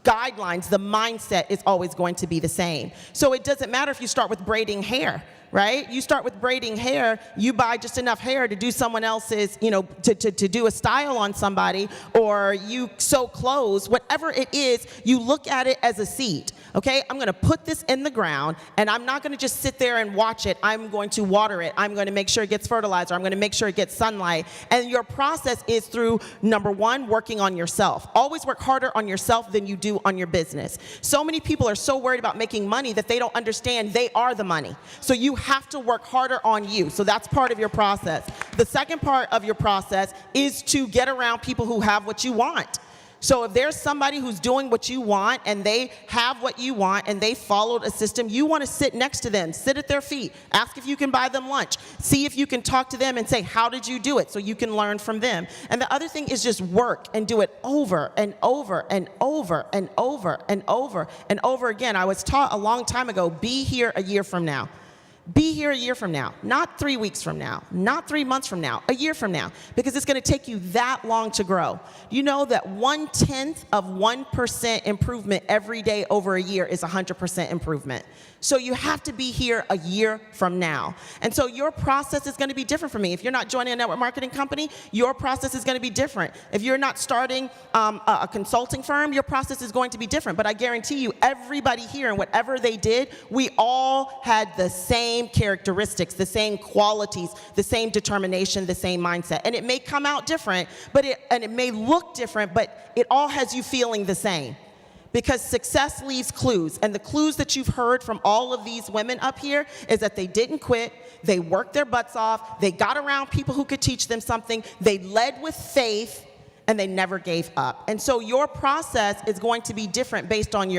guidelines, the mindset is always going to be the same. So it doesn't matter if you start with braiding hair, right? You start with braiding hair, you buy just enough hair to do someone else's, to do a style on somebody, or you sew clothes, whatever it is, you look at it as a seed. Okay, I'm gonna put this in the ground, and I'm not gonna just sit there and watch it. I'm going to water it. I'm gonna make sure it gets fertilizer. I'm gonna make sure it gets sunlight. And your process is through, number one, working on yourself. Always work harder on yourself than you do on your business. So many people are so worried about making money that they don't understand they are the money. So you have to work harder on you. So that's part of your process. The second part of your process is to get around people who have what you want. So if there's somebody who's doing what you want and they have what you want and they followed a system, you want to sit next to them, sit at their feet, ask if you can buy them lunch, see if you can talk to them and say, how did you do it? So you can learn from them. And the other thing is just work and do it over and over and over and over and over and over again. I was taught a long time ago, be here a year from now. Be here a year from now, not 3 weeks from now, not 3 months from now, a year from now, because it's going to take you that long to grow. You know that 1/10 of 1% improvement every day over a year is 100% improvement. So you have to be here a year from now. And so your process is going to be different from me. If you're not joining a network marketing company, your process is going to be different. If you're not starting a consulting firm, your process is going to be different. But I guarantee you, everybody here and whatever they did, we all had the same characteristics, the same qualities, the same determination, the same mindset. And it may come out different, and it may look different, but it all has you feeling the same. Because success leaves clues, and the clues that you've heard from all of these women up here is that they didn't quit, they worked their butts off, they got around people who could teach them something, they led with faith, and they never gave up. And so your process is going to be different based on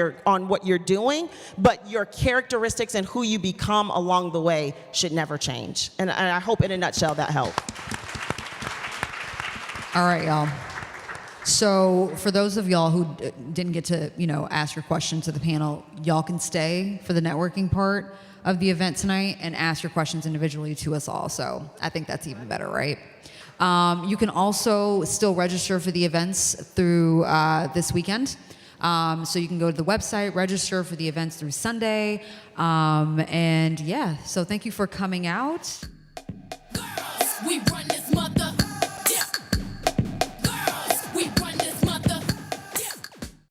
what you're doing, but your characteristics and who you become along the way should never change. And I hope in a nutshell that helped. All right, y'all. So for those of y'all who didn't get to, ask your question to the panel, y'all can stay for the networking part of the event tonight and ask your questions individually to us all. So I think that's even better, right? You can also still register for the events through this weekend. So you can go to the website, register for the events through Sunday. So thank you for coming out.